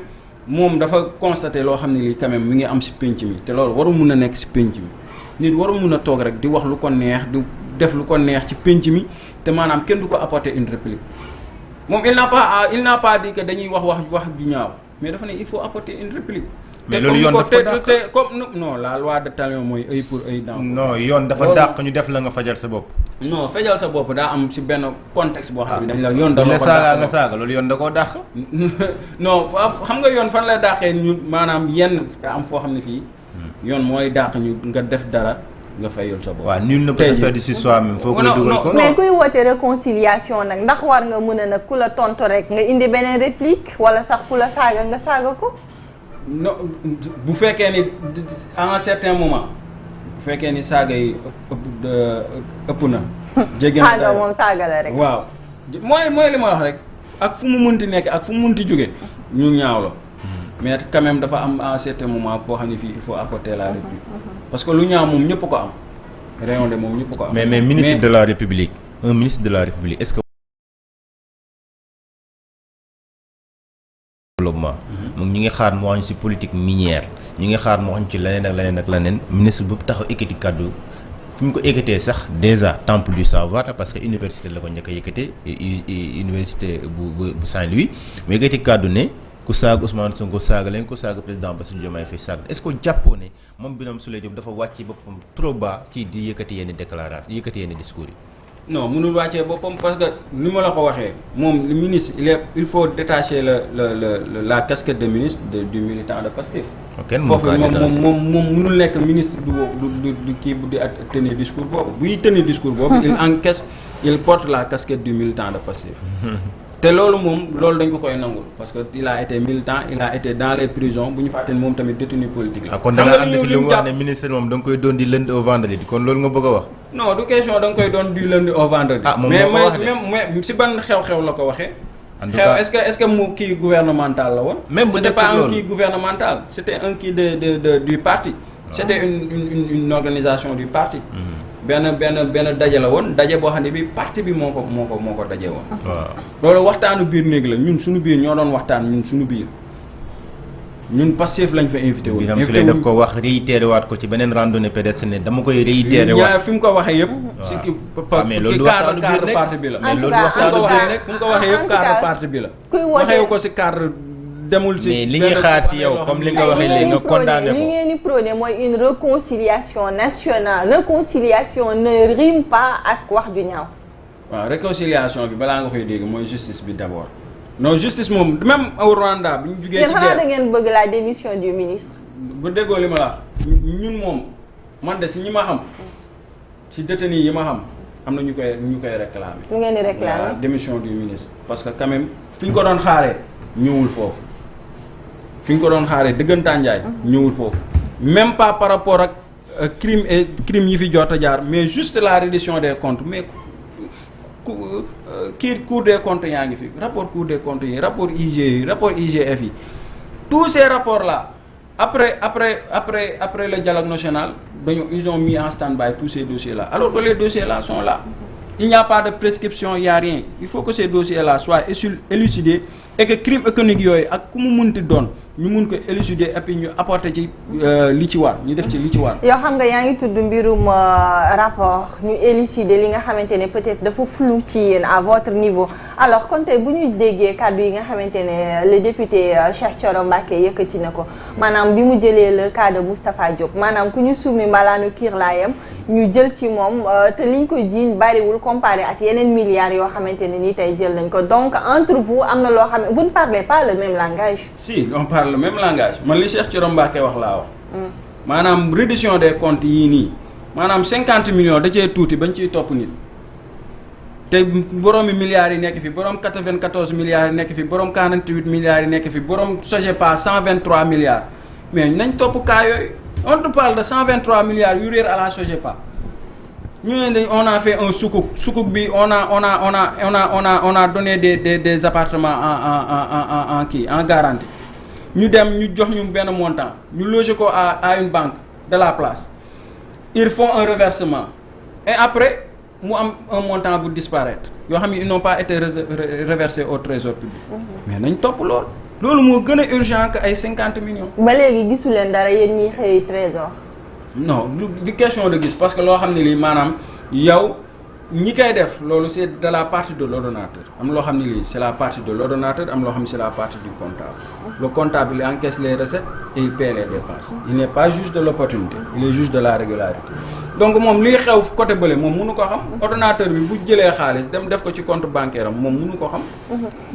moom dafa constaté loo xam ne lii quand même mi ngi am si penc mi te loolu waru mun a nekk si penc mi. nit waru mun a toog rek di wax lu ko neex di def lu ko neex ci penc mi te maanaam kenn du ko apporter une réplique moom il n'a pas dit que dañuy wax ju ñaaw mais dafa ne il faut apporter une réplique. mais loolu yoon dafa ko dàq te comme non la loi de talion mooy œil pour œil dent. non yoon dafa dàq ñu def la nga fajal sa bopp. non fajal sa bopp daa am ci benn contexte boo xam ne dañ la yoon da la saaga nga saaga loolu yoon da koo dàq. non xam nga yoon fan lay dàqee ñu maanaam yenn daa am foo xam ne fii. yoon mooy dàq ñu nga def dara nga fayal sa bopp. waaw nul ne peut se faire du soi-même foo koy dugal ko. mais kuy woote réconciliation nag ndax war nga mën a nag ku la tontu rek nga indi beneen réplique wala sax ku la saaga nga saaga ko. non bu fekkee ni à un certain moment bu fekkee ni saaga yi ëpp na. jéggi na saaga moom saaga la rek. waaw mooy li ma wax rek ak fu mu munti nekk ak fu mu munti jóge ñu ñaaw la. mais quand même dafa am à un certain moment boo xam ne fii il faut apporter la réplique parce que lu ñaaw moom ñëpp ko am rayon de moom ñëpp ko am. mais ministre de la république un ministre de la république est-ce que. développement moom ñi ngi xaar mu wax ci politique minière ñi ngi xaar mu wax ci leneen ak leneen ministre bu taxaw ekkati kàddu fi mu ko ekkatee sax déjà temple du savoir parce que université la ko njëkk a yëkkatee université bu Saint-Louis mu yëkkati kàddu ne. ku saaga Ousmane Sonko saaga leen ku saaga président Bassirou Diomaye Faye saaga est-ce que jàppoo ne moom Birame Souleye Diop dafa wàcce boppam trop bas ci di yëkkati yenn déclaration yëkkati yenn discours yi. non mënul wàccee boppam parce que ni ma la ko waxee moom le ministre il faut détacher la casquette de ministre du militant de Pastef. foofu moom mënul nekk ministre du kii bu di tenir discours boobu buy tenir discours boobu. il porte la casquette du militant de Pastef. te loolu dañ ko koy nangul parce que il a été militant il a été dans les prisons bu ñu fàtte moom tamit détenu politique la. kon da nga ànd si li mu wax ne ministre moom da nga koy doon di lundi au vendredi kon loolu nga bëgg a wax. non du question da nga koy doon du lundi au vendredi. moom moo ko wax de mais si ban xew-xew la ko waxee. en tout cas est-ce que mu kii gouvernemental la woon. même bu c'était pas un kii gouvernemental c'était un kii du parti. c'était une organisation du parti. benn daje la woon daje boo xam ne bi parti bi moo ko daje woon. waaw loolu waxtaanu biir néeg la ñun suñu biir ñoo doon waxtaan ñun suñu biir ñun Pastef lañ fa invité woon. Birame Souleye daf ko wax réitéré waat ko ci beneen randonnée pédestre ne dama koy réitéré waat. fi mu ko waxee yëpp. si ki cadre parti bi la. mais loolu waxtaanu biir nekk fi mu ko waxee yëpp cadre parti bi la. waxee ko si cadre. demul ci mais li ñuy xaar ci yow comme li nga waxee léegi nga condamné ko li ngeen di prôné mooy une réconciliation nationale réconciliation ne rime pas ak wax ju ñaaw. waaw réconciliation bi balaa nga koy dégg mooy justice bi d'abord non justice moom même au Rwanda bi ñu jugee ci xanaa da ngeen bëgg la démission du ministre. bu déggoo li ma la ñun moom man de si ñi ma xam si détenu yi ma xam am na ñu koy réclamer. lu ngeen di réclamer la démission du ministre parce que quand même fi ñu ko doon xaaree ñëwul foofu. fi ñu ko doon xaaree dëggantaan njaay ñëwul foofu même pas par rapport ak crime yi fi jot a jaar mais juste la reddition des comptes mais cour des comptes yaa ngi fi rapport cour des comptes yi rapport IGE rapport IGF yi tous ces rapports là après le dialogue national ils ont mis en stand-by tous ces dossiers là alors que les dossiers là sont là il n'y a pas de prescription il y a rien il faut que ces dossiers là soient élucidés et que crime économique yooyu ak ku mu munti doon ñu mun ko élucider et puis ñu apporter ci li ci war ñu def ci li ci war. yoo xam nga yaa ngi tudd mbirum rapport ñu élucider li nga xamante ne peut-être dafa flou ci yéen à votre niveau alors kon tey bu ñu déggee kàddu yi nga xamante ne le député Cheikh Thioro Mbacké yëkkati na ko maanaam bi mu jëlee le cas de Moustapha Diop maanaam ku ñu summi mbalaanu kiirlaayam ñu jël ci moom te liñ ko jiiñ bariwul comparé ak yeneen milliards yoo xamante ne nii tey jël nañ ko donc entre vous am na loo xam ne vous ne parlez pas le même langage. Si on parle le même langage man li Cheikh Thioro Mbacké wax laa wax. maanaam reddition des comptes yii nii maanaam 50 millions da cee tuuti bañ ciy topp nit te boroomi milliards yi nekk fi borom 94 milliards yi nekk fi borom 48 milliards yi nekk fi borom Sogepa 123 milliards mais nañ topp cas yooyu on te parle de 123 milliards yu réer à la Sogepa ñu ne on a fait un sukuk bi on a donné des appartements en garantie. ñu dem ñu jox ñu benn montant ñu loger ko à une banque de la place ils font un reversement et après mu am un montant bu disparaître yoo xam ne ils n'ont pas été reversés au trésor public. mais nañ topp loolu moo gën a urgent que ay 50 millions. ba léegi gisu leen dara yéen ñiy xëy trésor. non du question de gis parce que loo xam ne lii maanaam yow ñi koy def loolu c'est de la partie de l'ordonnateur am loo xam ne lii c'est la partie de l'ordonnateur am loo xam ne c'est la partie du comptable. Le comptable il encaisse les recettes et il paie les dépenses. Il n'est pas juge de l'opportunité, il est juge de la régularité. Donc moom liy xew côté bële moom mënu ko xam ordonnateur bi bu jëlee xaalis dem def ko ci compte bancaire am moom mënu ko xam.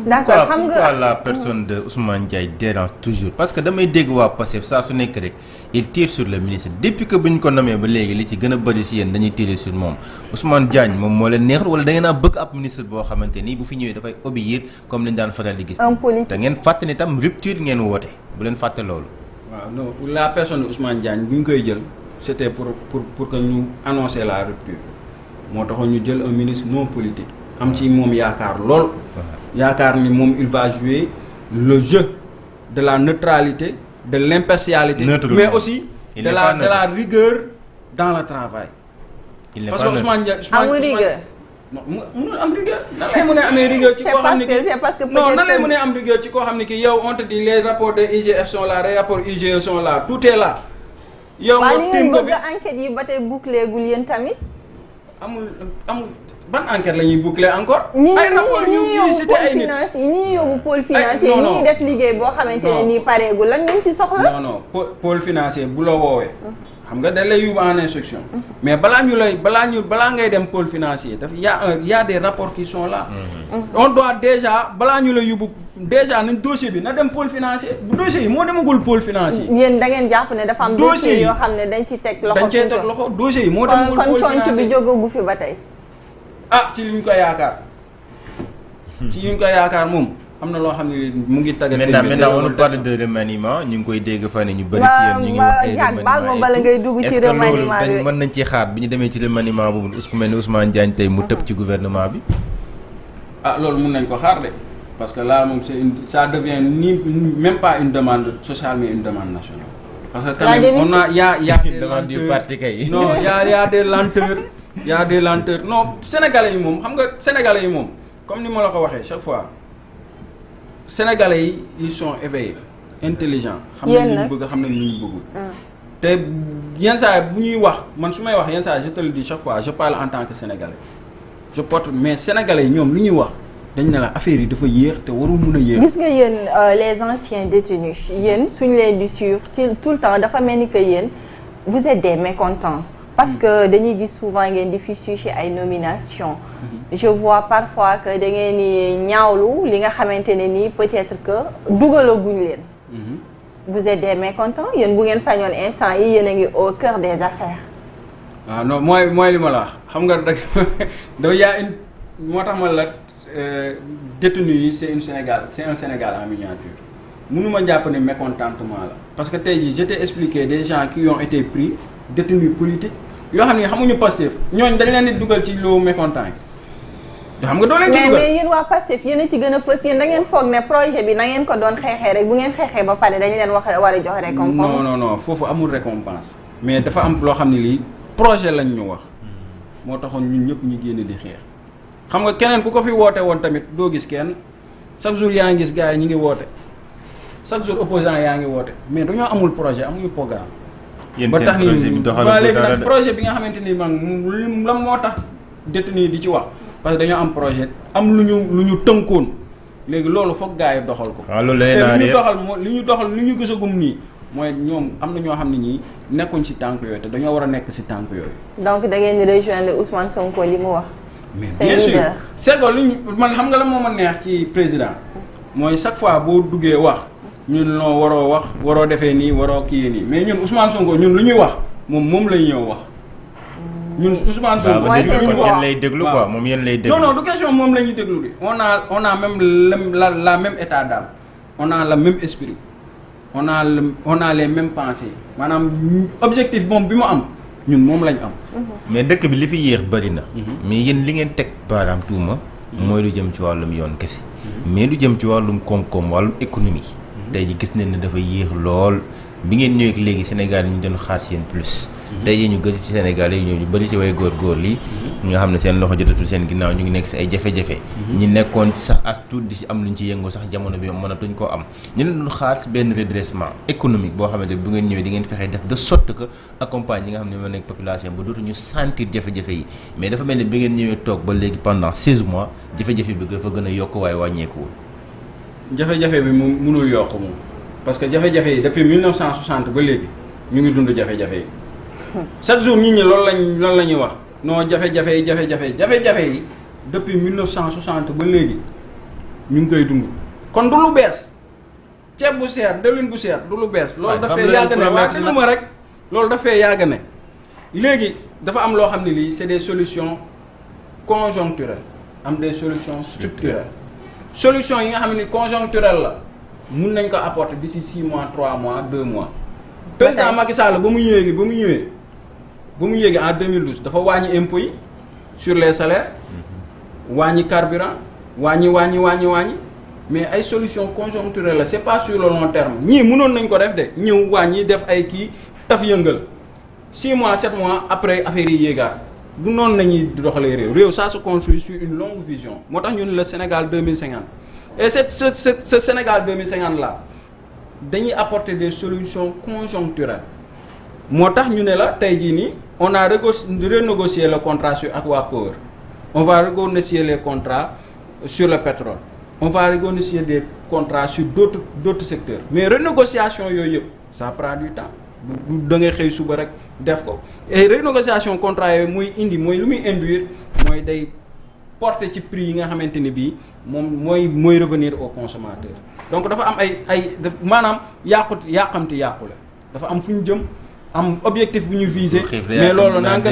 D'accord xam nga pourquoi la personne de Ousmane Ndiaye dérange toujours parce que damay dégg waa Pastef saa su nekk rek il tire sur le ministre depuis que bu ñu ko nommé ba léegi li ci gën a bëri si yéen dañuy tirer sur moom Ousmane Diagne moom moo leen neexul wala da ngeen a bëgg ab ministre boo xamante ni bu fi ñëwee dafay obéir comme li ñu daan faral di gis. un politique da ngeen fàtte ni tam rupture ngeen woote bu leen fàtte loolu. waaw non la personne de Ousmane Diagne bu ñu koy jël c'était pour que ñu annoncer la rupture moo taxoon ñu jël un ministre non politique am ci moom yaakaar lool. yaakaar ni moom il va jouer le jeu de la neutralité de l'impartialité mais aussi de la rigueur dans le travail. il n'est parce pas que Ousmane Diagne amul rigueur. non mënul am rigueur nan lay mën a amee rigueur ci koo xam ne c'est parce que non nan lay mën a am rigueur ci koo xam ne ki yow on te dit les rapports de IGF sont là les rapports IGE sont là tout est là. yow nga tiim ko bëgg enquête yi ba tey bouclé gul yéen tamit. amul ban enquête la ñuy boucler encore. ay rapport ñu cité ay nit ñi yóbbu pôle financier ñi def liggéey boo xamante ne nii pareegul lan ngeen ci soxla. non pôle financier bu la woowee. xam nga dañ lay yóbbu en instruction. mais balaa ngay dem pôle financier daf y a des rapports qui sont là. on doit déjà balaa ñu lay yóbbu déjà nañ dossier bi na dem pôle financier bu dossier yi moo demagul pôle financier. yéen da ngeen jàpp ne dafa am dossier yoo xam ne dañ ci teg loxo. dañ cee teg loxo dossier yi moo demagul pôle financier kon conc bi jógagu fi ba tey. ci li ñu ko yaakaar. ci li ñu ko yaakaar moom. am na loo xam ne mu ngi tàggat. maintenant on parle de remaniement ñu ngi koy dégg fan ñu bëri ci yéen ñu ngi wax ay remaniement bala ngay dugg ci remaniement est-ce que loolu mën nañ ci xaar bi ñu demee ci remaniement boobu ku mel ni Ousmane Diagne tey mu tëb ci gouvernement bi. loolu mun nañ ko xaar de parce que là moom ça devient même pas une demande sociale mais une demande nationale. parce que quand même on a y a une demande du parti kay. non y a des lenteurs y a des lenteurs non sénégalais yi moom xam nga sénégalais yi moom comme ni ma la ko waxee chaque fois. Sénégalais yi ils sont éveillés intelligents. xam nañ li ñu bëgg xam nañ li ñu bëggul. te yenn saa bu ñuy wax man su may wax yenn saa je te le dis chaque fois je parle en tant que sénégalais je porte mais sénégalais yi ñoom lu ñuy wax dañ ne la affaire yi dafa yéex te warul mun a yéex. gis nga yéen les anciens détenus yéen suñu leen di suivre tout le temps dafa mel ni que yéen vous êtes des mécontents. parce que dañuy gis souvent ngeen di fichu ci ay nominations. je vois parfois que da ngeen ni ñaawlu li nga xamante ne nii peut-être que dugalaguñ leen. vous êtes des mécontents yéen bu ngeen sañoon instant yi yéen a ngi au cœur des affaires. non mooy li ma la wax xam nga da yaa une moo tax ma la détenu yi c'est un Sénégal en miniature mënuma jàpp ne mécontentement la parce que tey jii je t'ai expliqué des gens qui ont été pris détenus politiques yoo xam ne xamuñu Pastef ñooñ dañ leen di dugal ci loo mécontent yi xam nga doo leen ci dugal mais yéen waa Pastef yéen a ci gën a fës yéen da ngeen foog ne projet bi na ngeen ko doon xeexee rek bu ngeen xeexee ba pare dañ leen war a jox récompense. non foofu amul récompense mais dafa am loo xam ne lii projet lañ ñu wax moo taxoon ñun ñëpp ñu génn di xeex xam nga keneen ku ko fi woote woon tamit doo gis kenn chaque jour yaa ngi gis gars yi ñu ngi woote chaque jour opposant yaa ngi woote mais dañoo amul projet amuñu programme. yéen ba seen tax projet bi ni doxalul ba léegi dara nag de. projet bi nga xamante ni man lan moo tax détenu di ci wax parce que dañoo am projet am lu ñu tënkoon léegi loolu foog gars yi doxal ko. waaw loolu lay te naan li ñu doxal moo li ñu doxal li ñu gisagum nii mooy ñoom am na ñoo xam ne ñii nekkuñ ci tànk yooyu te dañoo war a nekk ci tànk yooyu. donc da ngeen di rejoindre Ousmane Sonko li mu wax. mais c'est bien sûr leader. c'est que lu ñu man xam nga la moo ma neex ci président mooy chaque fois boo duggee wax ñun loo waroo wax waroo defee nii waroo kii nii mais ñun Ousmane Sonko ñun lu ñuy wax moom lay ñëw wax. ñun Ousmane Sonko mooy seen kon voix. yéen lay déglu quoi moom yéen lay déglu. non du question moom la ñuy déglu de on a même la même état d'âme on a le même esprit on a les mêmes pensées maanaam objectif moom bi mu am ñun moom lañ am. mais dëkk bi li fi yéex bëri na. mais yéen li ngeen teg baaraam tuuma. mooy lu jëm ci wàllum yoon kese. mais lu jëm ci wàllum koom-koom wàllum économie. tey ji gis nañ ne dafa yéex lool bi ngeen ñëwee ak léegi Sénégal yi ñu doon xaar seen plus. tey jii ñu gën ci Sénégal yi ñu bëri ci way góor li nga xam ne seen loxo jotatul seen ginnaaw ñu ngi nekk ci ay jafe-jafe. ñi nekkoon sax as tuut di ci am luñ ci yëngu sax jamono bi mënatuñ koo am ñu leen doon xaar ci benn redressement économique boo xamante bu ngeen ñëwee di ngeen fexe def de sorte que accompagne ñi nga xam ne ñoo nekk population ba dootuñu sentir jafe-jafe yi mais dafa mel ni bi ngeen ñëwee toog ba léegi pendant 16 mois jafe-jafe bi dafa gën a yokk waaye wàññeekuwul. jafe-jafe bi mu mënul yokk moom parce que jafe-jafe yi depuis 1960 ba léegi ñu ngi dund jafe-jafe yi chaque jour nit ñi loolu la ñuy wax non jafe-jafe yi depuis 1960 ba léegi ñu ngi koy dund kon du lu bees ceeb bu seer diwlin bu seer du lu bees. loolu dafay yàgg ne waaye déglu ma rek loolu dafay yàgg ne léegi dafa am loo xam ne lii c'est des solutions conjoncturelles am des solutions structurelles solution yi nga xam ne conjoncturelle la mun nañ ko apporter d'ici 6 mois 3 mois 2 mois. président Macky Sall ba mu ñëwee en 2012 dafa wàññi impôts yi sur les salaires wàññi carburant wàññi mais ay solution conjoncturelle la c'est pas sur le long terme ñii mënoon nañ ko def de ñëw wàññi def ay kii taf yëngal 6 mois 7 mois après affaire yi yéegaat du noonu nañuy doxalee réew ça se construit sur une longue vision moo tax ñu ne le Sénégal 2050 et ce Sénégal 2050 là dañuy apporter des solutions conjoncturelles moo tax ñu ne la tey jii nii on a renégocié le contrat sur Aqua Power on va renégocier les contrats sur le pétrole on va renégocier des contrats sur d'autres secteurs mais renégociation yooyu yëpp ça prend du temps da ngay xëy suba rek def ko et renégociation contrat yooyu muy indi mooy lu muy induire mooy day porter ci prix yi nga xamante ni bii moom mooy revenir au consommateur donc dafa am ay maanaam yàqule dafa am fu ñu jëm am objectif bu ñu viser mais loolu nanga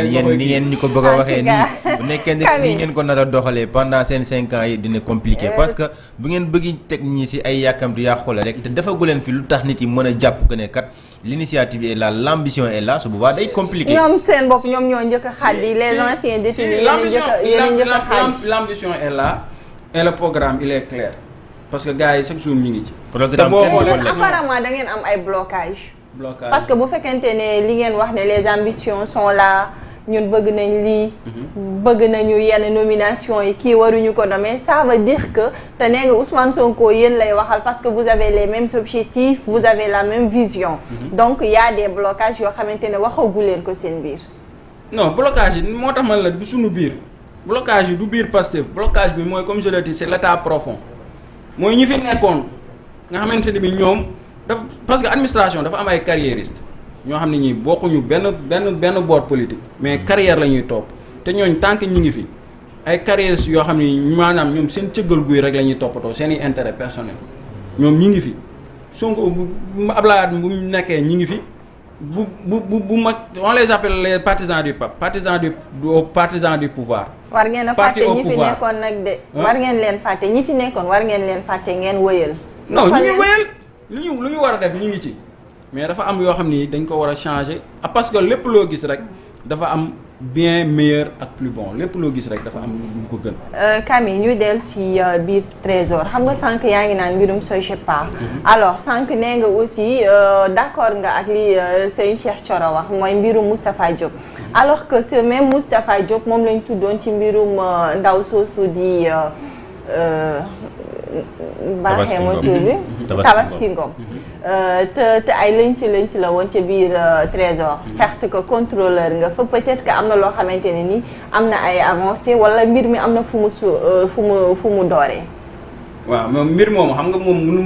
yéen ni ngeen ñu ko bëgg a waxee nii bu nekkee nii ngeen ko nar a doxalee pendant seen 5 ans yi dina compliqué parce que bu ngeen bëgg teg ñii ci ay yàkkamti yàqule rek te defagu leen fi lu tax nit yi mën a jàpp que ne kat l'initiative est là l'ambition est là su boobaa day compliqué. ñoom seen bopp ñoom ñoo njëkk a xaddi les anciens détenus yéen a njëkk a xaddi. L'ambition est là et le programme il est clair parce que gars yi chaque jour ñu ngi ci. programme apparemment da ngeen am ay blocage parce que bu fekkente ne li ngeen wax ne les ambitions sont là ñun bëgg nañ lii. bëgg nañu yenn nomination yi kii waruñu ko nommer ça veut dire que te nee nga Ousmane Sonko yéen lay waxal parce que vous avez les mêmes objectifs vous avez la même vision. Donc il y a des blocages yoo xamante ne waxagu leen ko seen biir. non blocage yi moo tax man la du suñu biir blocage yi du biir Pastef blocage bi mooy comme je l'ai dit c'est l'état profond mooy ñi fi nekkoon nga xamante ne bi ñoom parce que administration dafa am ay carriéristes. ñoo xam ne ñii bokkuñu benn bord politique mais carrière la ñuy topp te ñooñ tant que ñi ngi fi ay carrières yoo xam ne maanaam ñoom seen cëggal guy rek la ñuy toppatoo seen i intérêt personnel ñoom ñi ngi fi Sonko Abdoulaye bu mu nekkee ñi ngi fi bu mag on les appelle les partisans du pape partisans du pouvoir. war ngeen a fàtte ñi fi nekkoon nag de. war ngeen leen fàtte ñi fi nekkoon war ngeen leen fàtte ngeen wëyal. non ñi ngi wëyal lu ñu war a def ñi ngi ci. mais dafa am yoo xam ni dañ ko war a changer parce que lépp loo gis rek dafa am bien meilleur ak plus bon lépp loo gis rek dafa am lu ko gën. Camille ñuy dellu si biir Trésor xam nga sànq yaa ngi naan mbirum SOGEPA. alors sànq nee nga aussi d'accord nga ak li sëñ Cheikh Thioro wax mooy mbirum Moustapha Diop. alors que ce même Moustapha Diop moom lañ tuddoon ci mbirum ndaw soosu di baaxee ma tur bi Tabaski Ngom te ay lënc la woon ca biir trésor certes que contrôleur nga fa peut-être que am na loo xamante ne ni am na ay avancées wala mbir mi am na fu mu dooree. waaw moom mbir moomu xam nga moom mënu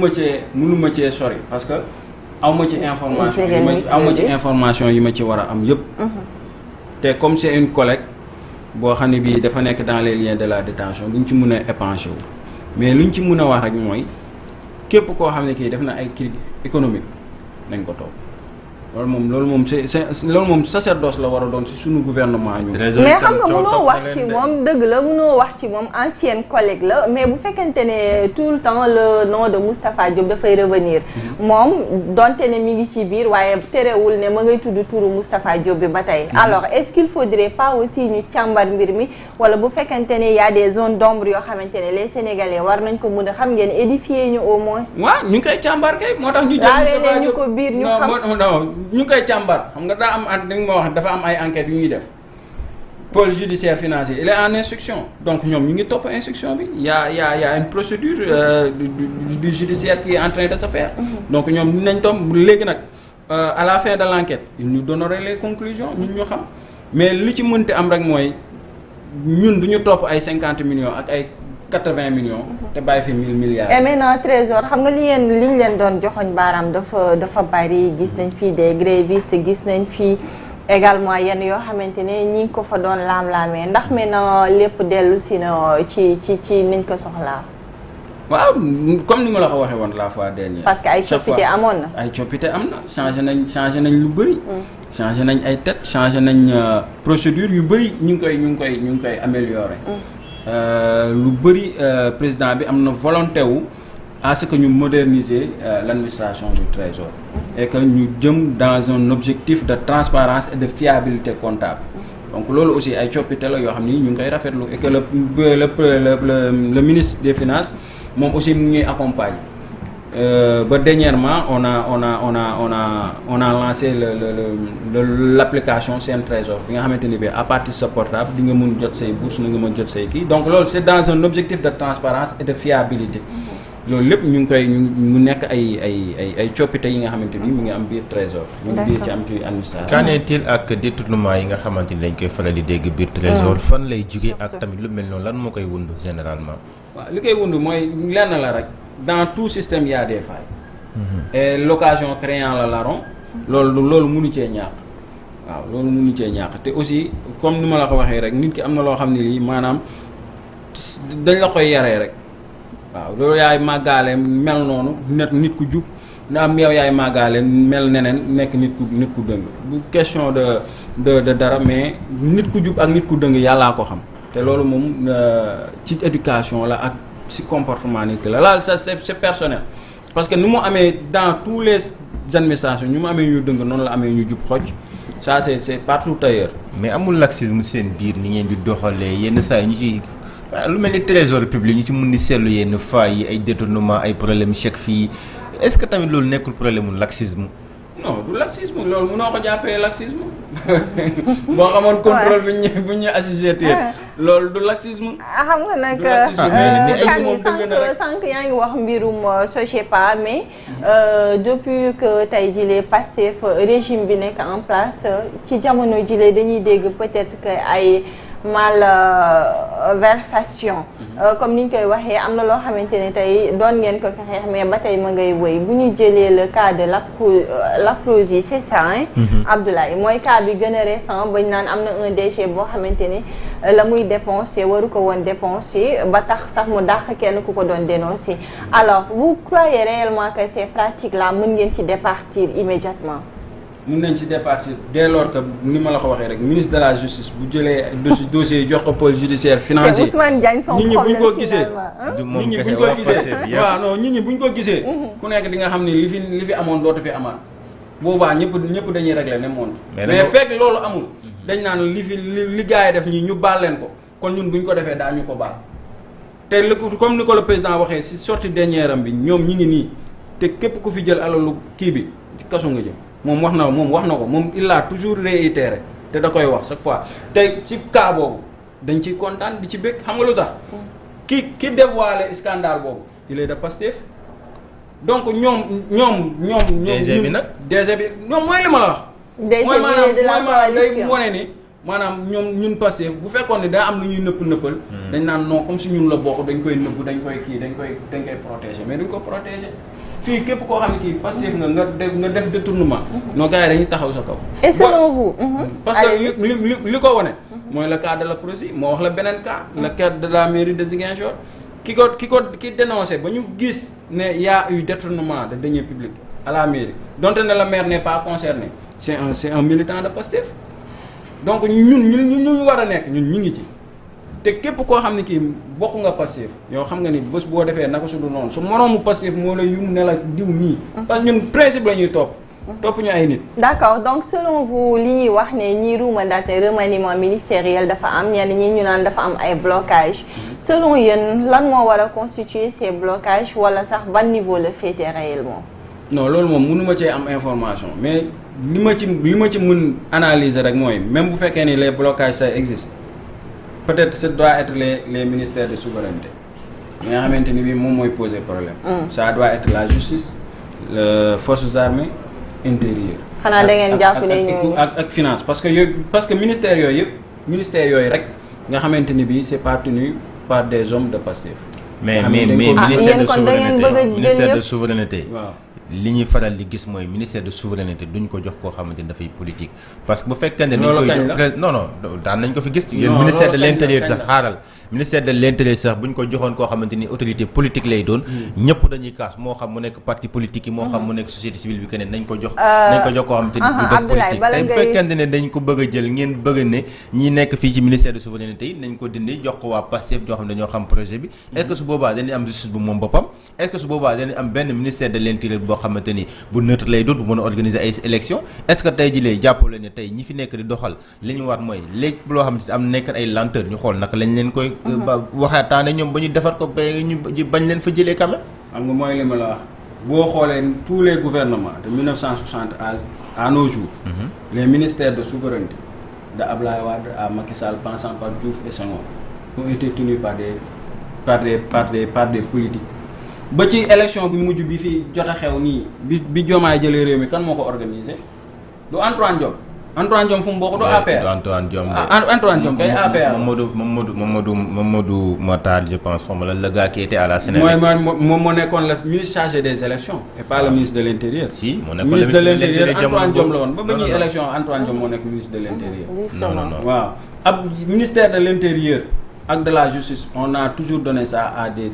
ma cee sori parce que aw ma ci information yi ma ci war a am yëpp. te comme c'est une collègue boo xam ne bii dafa nekk dans les liens de la détention duñ ci mën a épancher wu mais luñ ci mën a wax rek mooy képp koo xam ne kii def na ay critique économique nañ ko toog loolu moom sacerdoce la war a doon ci suñu gouvernement ñu. mais xam nga mënoo wax ci moom dëgg la mënoo wax ci moom ancienne collègue la mais bu fekkente ne tout le temps le nom de Moustapha Diop dafay revenir moom donte ne mi ngi ci biir waaye terewul ne ma ngay tudd turu Moustapha Diop bi ba tey. alors est-ce qu'il faudrait pas aussi ñu càmbar mbir mi wala bu fekkente ne y a des zones d'ombre yoo xamante ne les Sénégalais war nañ ko mën a xam ngeen édifier ñu au moins. waaw ñu ngi koy càmbar kay moo tax ñu. jël ñu ko biir ñu xam ñu koy càmbar xam nga daa am dañ ma wax dafa am ay enquêtes yu ñuy def pôle judiciaire financier il est en instruction donc ñoom ñu ngi topp instruction bi y a une procédure du judiciaire qui est en train de se faire. donc ñoom nañ topp léegi nag à la fin de l'enquête ils nous donneraient les conclusions ñun ñu xam mais li ci mënti am rek mooy ñun du ñu topp ay 50 millions ak ay 80 millions. te bàyyi fi 1000 milliards. et maintenant trésor xam nga liñ leen doon joxoñ baaraam dafa bari gis nañ fii des grévistes gis nañ fii également yenn yoo xamante ne ñi ngi ko fa doon laam-laamee ndax maintenant lépp dellu si na ci niñ ko soxlaa. waaw comme ni ma la ko waxee woon la fois dernière. parce que ay coppite amoon na. ay coppite am na changé nañ lu bëri. changé nañ ay tête changé nañ procédure yu bëri ñu ngi koy améliorer. lu bëri président bi am na volonté wu à ce que ñu moderniser l'administration du trésor et que ñu jëm dans un objectif de transparence et de fiabilité comptable donc loolu aussi ay coppite la yoo xam ni ñu ngi koy rafetlu et que le ministre des finances moom aussi mu ñuy accompagne ba dernièrement on a lancé l'application Sen Trésor bi nga xamante ni bi à partir de sa portable di nga mun jot say bourse na nga mën jot say kii donc loolu c'est dans un objectif de transparence et de fiabilité loolu lépp ñu ngi koy mu nekk ay coppite yi nga xamante ni mu ngi am biir Trésor mu ngi biir ci am ci administration. qu'en est-il ak détournement yi nga xamante ni dañ koy faral di dégg biir Trésor fan lay jóge ak tamit lu mel noonu lan moo koy wund généralement. waaw li koy wund mooy lenn la rek. dans tout système il y a des failles. Et l'occasion créant le larron. loolu mënu cee ñàkk. waaw loolu mënu cee ñàkk te aussi comme ni ma la ko waxee rek nit ki am na loo xam ne lii maanaam dañ la koy yaree rek. waaw loolu yaay màggaale mel noonu nit ku jub na am yow yaay màggaale mel neneen nekk nit ku dëng bu question de dara mais nit ku jub ak nit ku dëng yàllaa ko xam te loolu moom ci éducation la ak. ci comportement nit ki la laal ça c'est personnel parce que ni mu amee dans tous les administrations ñu mu amee ñu dëng noonu la amee ñu jub xoj ça c'est partout ailleurs. mais amul laxisme seen biir ni ngeen di doxalee yenn saa yi ñu ci lu mel ni trésor public ñu ci mun di seetlu yenn failles yi ay détournement ay problème chèque fii est-ce que tamit loolu nekkul problème mu laxisme. non du laxisme loolu mënoo ko jàppee laxisme boo xamoon contrôle bu ñu assujettir loolu du laxisme. xam nga nag sànq yaa ngi wax mbirum Sogepa mais depuis que tey jii Pastef régime bi nekk en place ci jamono jii dañuy dégg peut-être que ay malversation comme ni ñu koy waxee am na loo xamante ne tey doon ngeen ko fi xeex mais ba tey ma ngay wëy bu ñu jëlee le cas de Laprosie c'est ça hein Abdoulaye mooy cas bi gën a récent bañ naan am na un DG boo xamante ne la muy dépenser waru ko woon dépenser ba tax sax mu dàq kenn ku ko doon dénoncer alors vous croyez réellement que ces pratiques là mën ngeen ci départir immédiatement. mën nañ ci départir dès lors que ni ma la ko waxee rek ministre de la justice bu jëlee dossier jox ko pôle judiciaire financier. c'est Ousmane Diagne son problème nit ñi buñ ko gisee. nit ñi buñ ko gisee waaw non nit ñi buñ ko gisee. ku nekk di nga xam ni li fi amoon dootu fi amaat boobaa ñëpp dañuy régler ne monde. mais fekk loolu amul. dañ naan li gars yi def ñi ñu baal leen ko kon ñun buñ ko defee daañu ko baal te comme ni ko le président waxee ci sortie dernière am bi ñoom ñi ngi nii te képp ku fi jël alalu kii bi ci kaso nga jëm. moom wax na ko moom il a toujours réitéré te da koy wax chaque fois te ci cas boobu dañ ciy kontaan di ci bëgg xam nga lu tax ki dévoilé scandale boobu il est de Pastef donc ñoom. DG bi nag DG bi ñoom mooy li ma la wax. DG bi de la coalition day wane ni maanaam ñun Pastef bu fekkoon ne daa am lu ñuy nëppal. dañ naan non comme si ñun la bokk dañ koy nëbb dañ koy protéger mais dañ ko protéger fii képp koo xam ne kii Pastef nga def détournement. non gars yi dañuy taxaw sa kaw. et selon vous. parce que li ko wane. mooy le cas de la Prosi moo wax la beneen cas. le cas de la mairie de Ziguinchor. ki dénoncé ba ñu gis ne y a eu détournement de deniers publics à la mairie donte ne le maire n'est pas concerné c'est un militant de Pastef donc ñu war a nekk ñun ñu ngi ci te képp koo xam ne kii bokk nga Pastef yow xam nga ni bés boo defee naka su dul noonu su moroomu Pastef moo la yum ne la diw nii parce que ñun principe la ñuy topp ñu ay nit. d'accord donc selon vous li ñuy wax ne ñii ruumandaat ne remaniement ministériel dafa am ñenn ñi ñu naan dafa am ay blocage selon yéen lan moo war a constituer ces blocages wala sax ban niveau la féete réellement. non loolu moom mënu ma cee am information mais li ma ci mën analyser rek mooy même bu fekkee ni les blocages ça existe peut-être ce doit être les ministères de souveraineté li nga xamante ni bii moom mooy poser problème. ça doit être la justice forces armées intérieur. xanaa da ngeen jàpp ne ñooñu ak finance parce que ministère yooyu rek nga xamante ni bii c'est pas tenu par des hommes de Pastef. mais ministère de souveraineté waaw. li ñuy faral di gis mooy ministère de souveraineté duñ ko jox koo xamante ni dafay politique parce que bu fekkee ne dañ koy jox non daan nañ ko fi gis yéen ministère de l'intérieur sax xaaral ministère de l'intérieur sax buñ ko joxoon koo xamante ni autorité politique lay doon ñëpp dañuy kaas moo xam mu nekk parti politique yi moo xam mu nekk société civile bi keneen nañ ko jox koo xamante ni du def politique tey bu fekkente ne dañ ko bëgg a jël ngeen bëgg ne ñi nekk fii ci ministère de souveraineté yi nañ ko dindi jox ko waa Pastef ñoo xam ne dañoo xam projet bi est-ce que su boobaa dañuy am justice bu moom boppam est-ce que su boobaa dañuy am benn ministère de l'intérieur boo xamante ni bu neutre lay doon bu mën a organiser ay élections est-ce que tey ji lay jàppale ne tey ñi fi nekk di doxal li ñu war mooy léegi loo xam ne am nekk ay lenteur ñu xool naka lañ leen koy waxaataane ñoom ba ñu defar ko ba ñu bañ leen fa jëlee quand même. xam nga mooy li ma la wax boo xoolee tous les gouvernements de 1960 à nos jours. Les ministères de souveraineté de Abdoulaye Wade à Macky Sall passant par Diouf et Senghor ont été tenus par des politiques. ba ci élection bi mujj bi fi jot a xew nii bi Diomaye jëlee réew mi kan moo ko organisé du Antoine Diome fu mu bokk du APR. Antoine Diome kay APR. Mamadou Matar je pense xaw ma la le gars qui était à la Sénégal. moom moo nekkoon le ministre chargé des élections et pas le ministre de l'intérieur. si moo nekkoon ministre de l'intérieur Antoine Diome la woon ba ñuy élection Antoine Diome moo nekk ministre de l'intérieur. non waaw ab ministère de l'intérieur ak de la justice on a toujours donné ça à des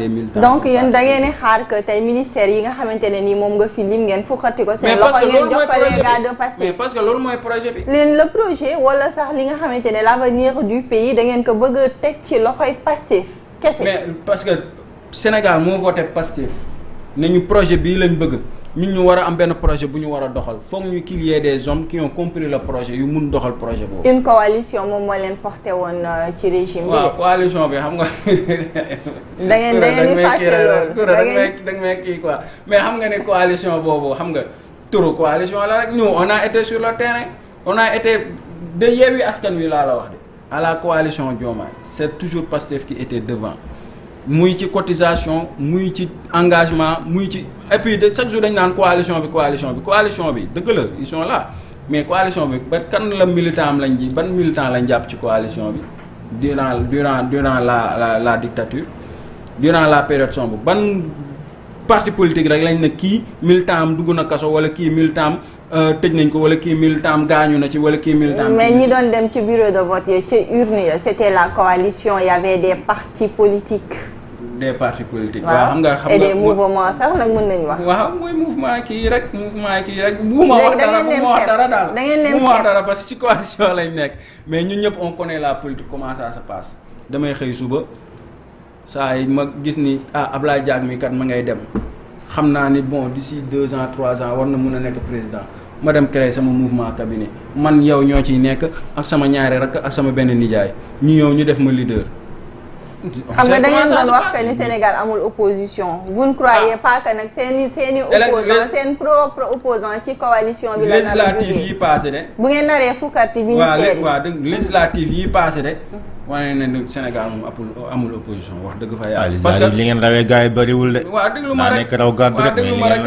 militants. donc yéen da ngeen di xaar que tey ministère yi nga xamante ne nii moom nga fi lim ngeen fukkati ko seen loxo ngeen jox ko les gars de Pastef. mais parce que loolu mooy projet bi. leen le projet wala sax li nga xamante ne l'avenir du pays da ngeen ko bëgg a teg ci loxoy Pastef kese. mais parce que Sénégal moo voté Pastef ne ñu projet bii lañ bëgg. ñun ñu war a am benn projet bu ñu war a doxal foog ñu qu'il y ait des hommes qui ont compris le projet yu mun doxal projet boobu. une coalition moom moo leen porté woon ci régime bi. waaw coalition bi xam nga. da ngeen di fàtte loolu da nga may kii quoi mais xam nga ne coalition boobu xam nga turu coalition la rek nous on a été sur le terrain on a été de Yewwi Askan Wi laa la wax de à la coalition Diomaye c'est toujours Pastef qui était devant. muy ci cotisation muy ci engagement muy ci et puis chaque jour dañ naan coalition bi dëgg la ils sont là mais coalition bi ba kan la militant am ban militant lañ jàpp ci coalition bi durant la dictature durant la période sombre ban parti politique rek lañ ne kii militant am dugg na kaso wala kii militant am tëj nañ ko wala kii militant am gaañu na ci wala kii militant mais ñi doon dem ci bureau de vote yi ci urne ya c'était la coalition il y avait des partis politiques. des partis politiques. waaw xam nga et des mouvements sax nag mën nañu wax. waaw mooy mouvement kii rek bu ma wax dara daal da ngeen leen bu ma wax dara parce que ci coalition lañ nekk mais ñun ñëpp on connaît la politique comment ça se passe damay xëy suba saa yi ma gis ni Ablaye Diack mi kat ma ngay dem xam naa ni bon d'ici 2 ans 3 ans war na mun a nekk président ma dem créer sama mouvement cabinet man yow ñoo ciy nekk ak sama ñaari rakk ak sama benn nijaay ñu ñëw ñu def ma leader. xam nga da ngeen doon wax que ni Sénégal amul opposition vous ne croyez pas que nag seeni opposant seen propre opposant ci coalition bi la législative yi passé de bu ngeen naree fukkati ministère yi waaw législative yi passé de wane ne Sénégal moom amul opposition wax dëgg fa yàlla. parce que li ngeen rawee gars yi bëriwul de. waaw déglu ma rek raw gàddu rek déglu ma rek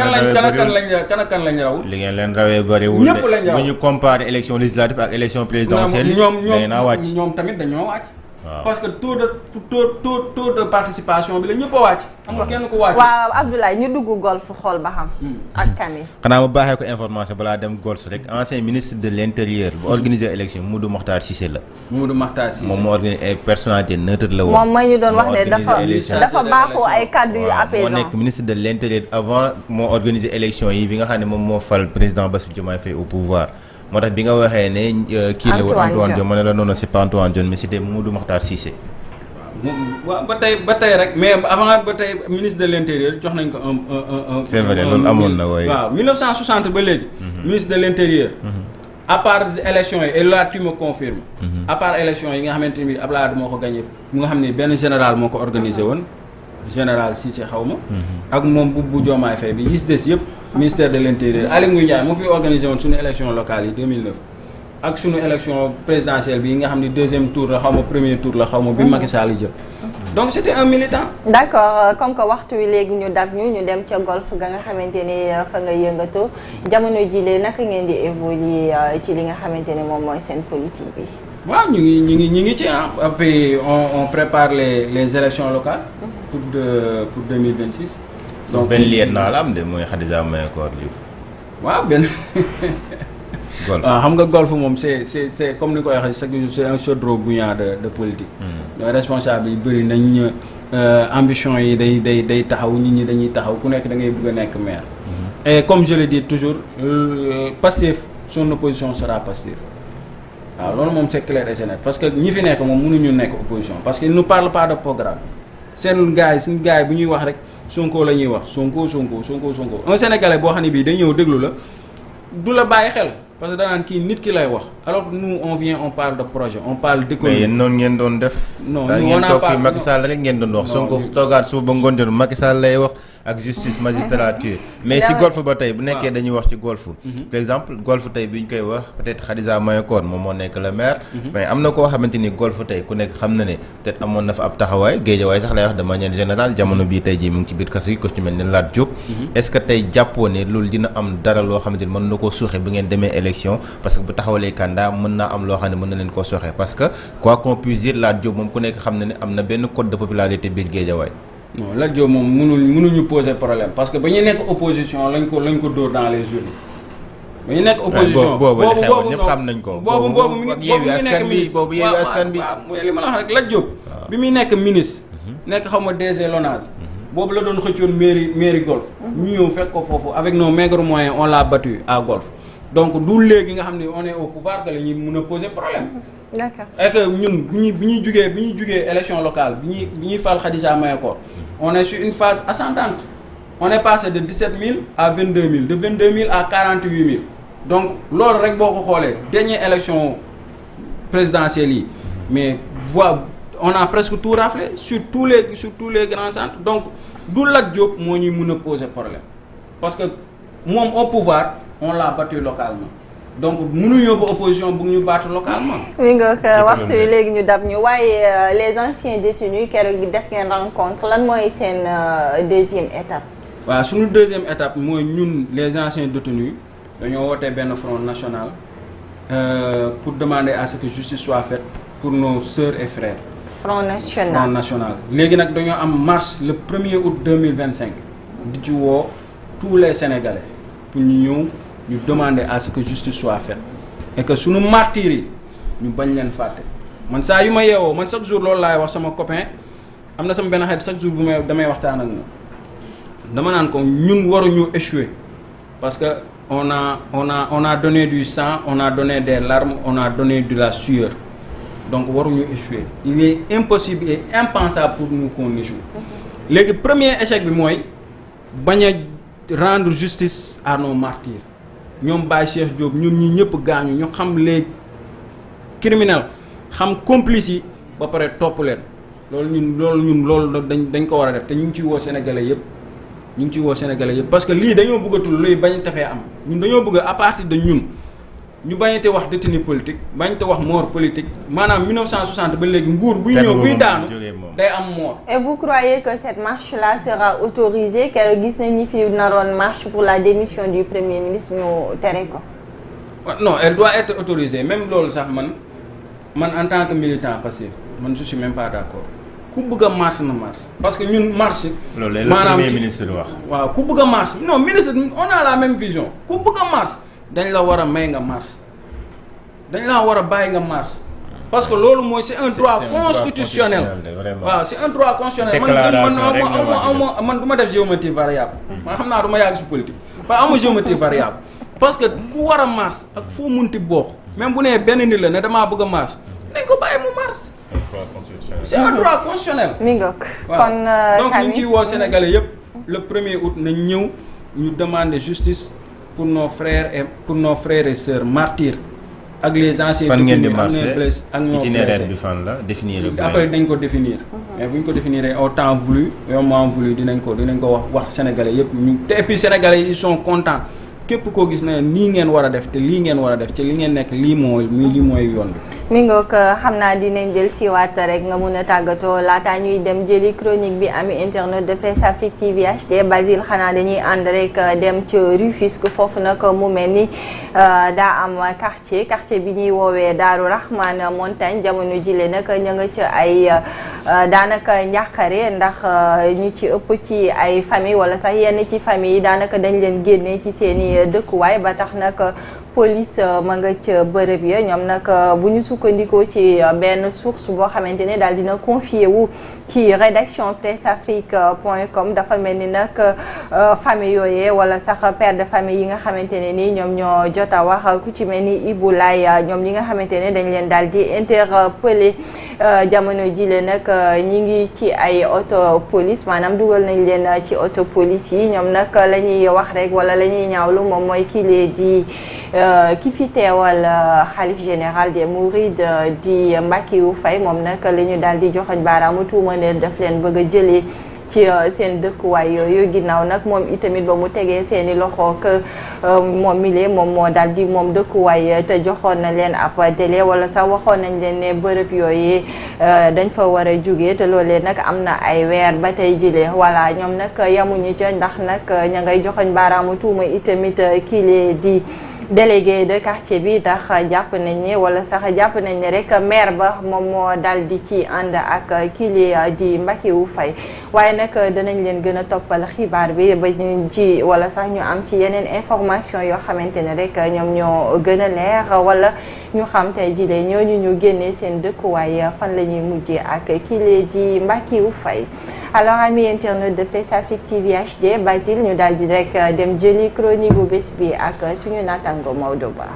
kan lañ raw. li ngeen leen rawee bëriwul ñëpp lañ de raw bu ñu comparé élection législative ak élection présidentielle. ñoom tamit dañoo wàcc. waaw parce que taux de participation bi la ñëpp a wàcc. amul kenn ko wàcc. waaw Abdoulaye ñu dugg golf xool ba xam. ak Camille. xanaa ma baaxee ko information balaa dem golf rek ancien ministre de l' intérieur bu organiser élection Mamadou Makhtar Cissé la. Mamadou Makhtar Cissé moom moo organisé ay personnalité neutre la woon. moom mooy ñu doon wax ne dafa baaxoo ay kàddu yu apaisant. moo nekk ministre de l' intérieur avant moo organiser élection yi bi nga xam ne moom moo fal président Bassirou Diomaye Faye au pouvoir. moo tax bi nga waxee ne kii la woon Antoine Diome ma ne la noonu c'est pas Antoine Diome mais c'était Mamadou Makhtar Cissé. waaw ba tey rek mais avant ba tey ministre de l'intérieur jox nañ ko un c'est vrai loolu amoon na waaye. waaw 1960 ba léegi. ministre de l'intérieur. à part élection yi et là tu me confirmes. à part élection yi nga xamante ni Abdoulaye Wade moo ko gagné mu nga xam ne benn général moo ko organisé woon général Cissé xaw ma. ak moom bu Diomaye Faye bi gis des yëpp. ministère de l'intérieur Aly Ngouille Ndiaye moo fi organisé woon suñu élection locale yi 2009 ak suñu élection présidentielle bi nga xam ne deuxième tour la xaw ma premier tour la xaw ma bi Macky Sall jël donc c'était un militant. d'accord comme que waxtu wi léegi ñu dab ñu dem ca golf ga nga xamante ni fa nga yëngatu jamono jile naka ngeen di évoluer ci li nga xamante ni moom mooy seen politique bi. waaw ñu ngi ci après on prépare les élections locales. pour 2026. donc benn liet naa la am de mooy Khadija Mahécor Diouf. waaw benn. golf waaw xam nga golf moom c'est comme ni ko waxee chaque jour c'est un chaudron bouillant de politique. donc responsable yi bëri nañ ambition yi day taxaw nit ñi dañuy taxaw ku nekk da ngay bëgg a nekk maire. et comme je le dis toujours Pastef son opposition sera Pastef. waaw loolu moom c'est clair et net parce que ñi fi nekk moom mënuñu nekk opposition parce que ils ne parlent pas de programme seen gars yi suñu gars yi bu ñuy wax rek. Sonko la ñuy wax Sonko un sénégalais boo xam ne bii day ñëw déglu la du la bàyyi xel parce que danaan kii nit ki lay wax alors que nous on parle de projet on parle d'économie. mais yéen noonu ngeen doon def. non daal ngeen toog fii Macky Sall rek ngeen doon wax. Sonko toogaat suuf ba ngoon jot Macky Sall lay wax ak justice magistrature. mais si golf ba tey bu nekkee dañuy wax ci golf. par exemple golf tey bi ñu koy wax peut-être Khadija Mahécor moom moo nekk le maire. mais am na koo xamante ni golf tey ku nekk xam na ne peut-être amoon na fa ab taxawaay Guédiawaye sax lay wax de manière générale jamono bii tey jii mu ngi ci biir kaso yi ko ci mel ni Lat Diop. est-ce que tey jàppoo ne loolu dina am dara loo xamante ni mën na koo suuxe bu ngeen demee élection parce que bu taxawalee candidat mën naa am loo xam ne mën na leen koo soxee parce que quoi qu'on puisse dire Lat Diop moom ku nekk xam na ne am na benn code de popularité biir Guédiawaye. non Lat Diop moom mënuñu poser problème parce que ba ñu nekk opposition lañ ko dóor dans les urnes. ba ñu nekk opposition boobu ñëpp xam nañ ko. boobu mi ngi nekk ministre boobu Yewwi Askan Wi waaw li ma la wax rek Lat Diop. bi muy nekk ministre. nekk xaw ma DG Lonase. boobu la doon xëccoon mairie golf. ñu ñëw fekk ko foofu avec nos maigres moyens on l'a battu à golf. donc du léegi nga xam ne on est au pouvoir que la ñuy mën a poser problème. d'accord et que ñun bi ñuy jugee élection locale bi ñuy fal Khadija Mahécor on est sur une phase ascendante on est passé de 17 000 à 22 000 de 22 000 à 48 000 donc loolu rek boo ko xoolee dernière élection présidentielle yi mais on a presque tout raflé sur tous les grands centres donc du Lat Diop moo ñuy mën a poser problème parce que moom au pouvoir on l'a battu localement donc mënuñoo ba opposition bëgg ñu battre localement. mi nga waxtu yi léegi ñu dab ñu waaye les anciens détenus keroog gi def ngeen rencontre lan mooy seen deuxième étape. waaw suñu deuxième étape mooy ñun les anciens détenus dañoo wootee benn front national pour demander à ce que justice soit faite pour nos sœurs et frères. front national léegi nag dañoo am marche le 1er août 2025 di ci woo tous les Sénégalais pour ñu ñëw. ñu demander à ce que justice soit faite et que suñu martyrs yi ñu bañ leen fàtte man saa yu ma yeewoo man chaque jour loolu laay wax sama copain am na sama benn xarit chaque jour bu damay waxtaan ak moom dama naan ko ñun waruñu échouer parce que on a donné du sang on a donné des larmes on a donné de la sueur donc waruñu échouer il est impossible et impensable pour nous qu'on échoue léegi premier échec bi mooy bañ a rendre justice à nos martyrs ñoom Baye Cheikh Diop ñoom ñi ñëpp gaañu ñu xam les criminels xam complices yi ba pare topp leen loolu dañ ko war a def te ñu ngi ciy woo sénégalais yëpp parce que lii dañoo bëggatul luy bañ tafee am ñun dañoo bëgg à partir de ñun ñu bañate wax détenu politique bañate wax mort politique maanaam 1960 ba léegi nguur buy ñëw buy daanu day am mort. Et vous croyez que cette marche là sera autorisée keroog gis nañ ni fi naroon marche pour la démission du premier ministre ñu tere ko. Non, elle doit être autorisée même loolu sax man en tant que militant passif man je suis même pas d'accord ku bëgg a marche na marche parce que ñun marche. loolu la premier ministre wax. waaw ku bëgg a marche non ministre on a la même vision ku bëgg a marche dañ la war a may nga marche dañ la war a bàyyi nga marche parce que loolu mooy c'est un droit constitutionnel waaw c'est un droit constitutionnel man du ma def géométrie variable man xam naa du ma yàgg si politique parce que ama géométrie variable parce que ku war a marche ak foo munti bokk même bu nee benn nit la ne damaa bëgg a marche dañ ko bàyyi mu marche c'est un droit constitutionnel. mi ngoog kon donc ñu ngi ciy woo Sénégalais yëpp le 1er août nañ ñëw ñu demander justice pour nos frères et sœurs martyrs ak les anciens. fan ngeen di marché ak ñoo itinéraire bi fan la définir le après dañ ko définir. mais bu ñu ko définir au temps voulu et au moment voulu dinañ ko wax Sénégalais yëpp ñu te et puis Sénégalais ils sont contents képp koo gis ne nii ngeen war a def te lii ngeen war a def te li ngeen nekk lii mooy yoon bi. mi ngoog xam naa dinañ jël siwaat rek nga mun a tàggatoo laata ñuy dem jëli chronique bi ami internet de Presse Afrique TV HD Basile xanaa dañuy ànd rek dem ci Rufisque foofu nag mu mel ni daa am quartier bi ñuy woowee Daaru Rahman Montagne jamono jile nag ña nga ca ay daanaka njàqare ndax ñu ci ëpp ci ay famille wala sax yenn ci famille yi daanaka dañ leen génnee ci seeni dëkkuwaay ba tax nag police ma nga ca bërëb ya ñoom nag bu ñu sukkandikoo ci benn source boo xamante ne daal dina confié wu ci rédaction presseafrique.com dafa mel ni nag famille yooyee wala sax père de famille yi nga xamante ne ni ñoom ñoo jot a wax ku ci mel ni Ibou Laye ñoom ñi nga xamante ne dañ leen daal di interpellé jamono jile nag ñi ngi ci ay auto police maanaam dugal nañ leen ci auto police yi ñoom nag la ñuy wax rek wala la ñuy ñaawlu moom mooy kii lee di ki fi teewal xalif général des Mourides di Mbackiyou Faye moom nag la ñu daal di joxoñ baaraamu tuuma ne daf leen bëgg a jëlee ci seen dëkkuwaay yooyu ginnaaw nag moom itamit ba mu tegee seeni loxo que moom milee moom moo daal di moom dëkkuwaay te joxoon na leen ab délai wala sax waxoon nañ leen ne bërëb yooyu dañ fa war a jógee te loolee nag am na ay weer ba tey jilee voilà ñoom nag yamuñu ca ndax nag ña ngay joxoñ baaraamu tuuma itamit kiilee di délégué de quartier bi ndax jàpp nañ ne wala sax jàpp nañ ne rek maire ba moom moo dal di ci ànd ak kili di Mbackiyou Faye waaye nag danañ leen gën a toppal xibaar bi ba ñu ci wala sax ñu am ci yeneen information yoo xamante ne rek ñoom ñoo gën a leer wala ñu xam tey jile ñooñu ñu génnee seen dëkkuwaay fan la ñuy mujjee ak kili di Mbackiyou Faye. Alors amis internautes de Presse Afrique TV HD Basile ñu daal di rek dem jëli chronique bu bés bi ak suñu naataango Maodo Ba.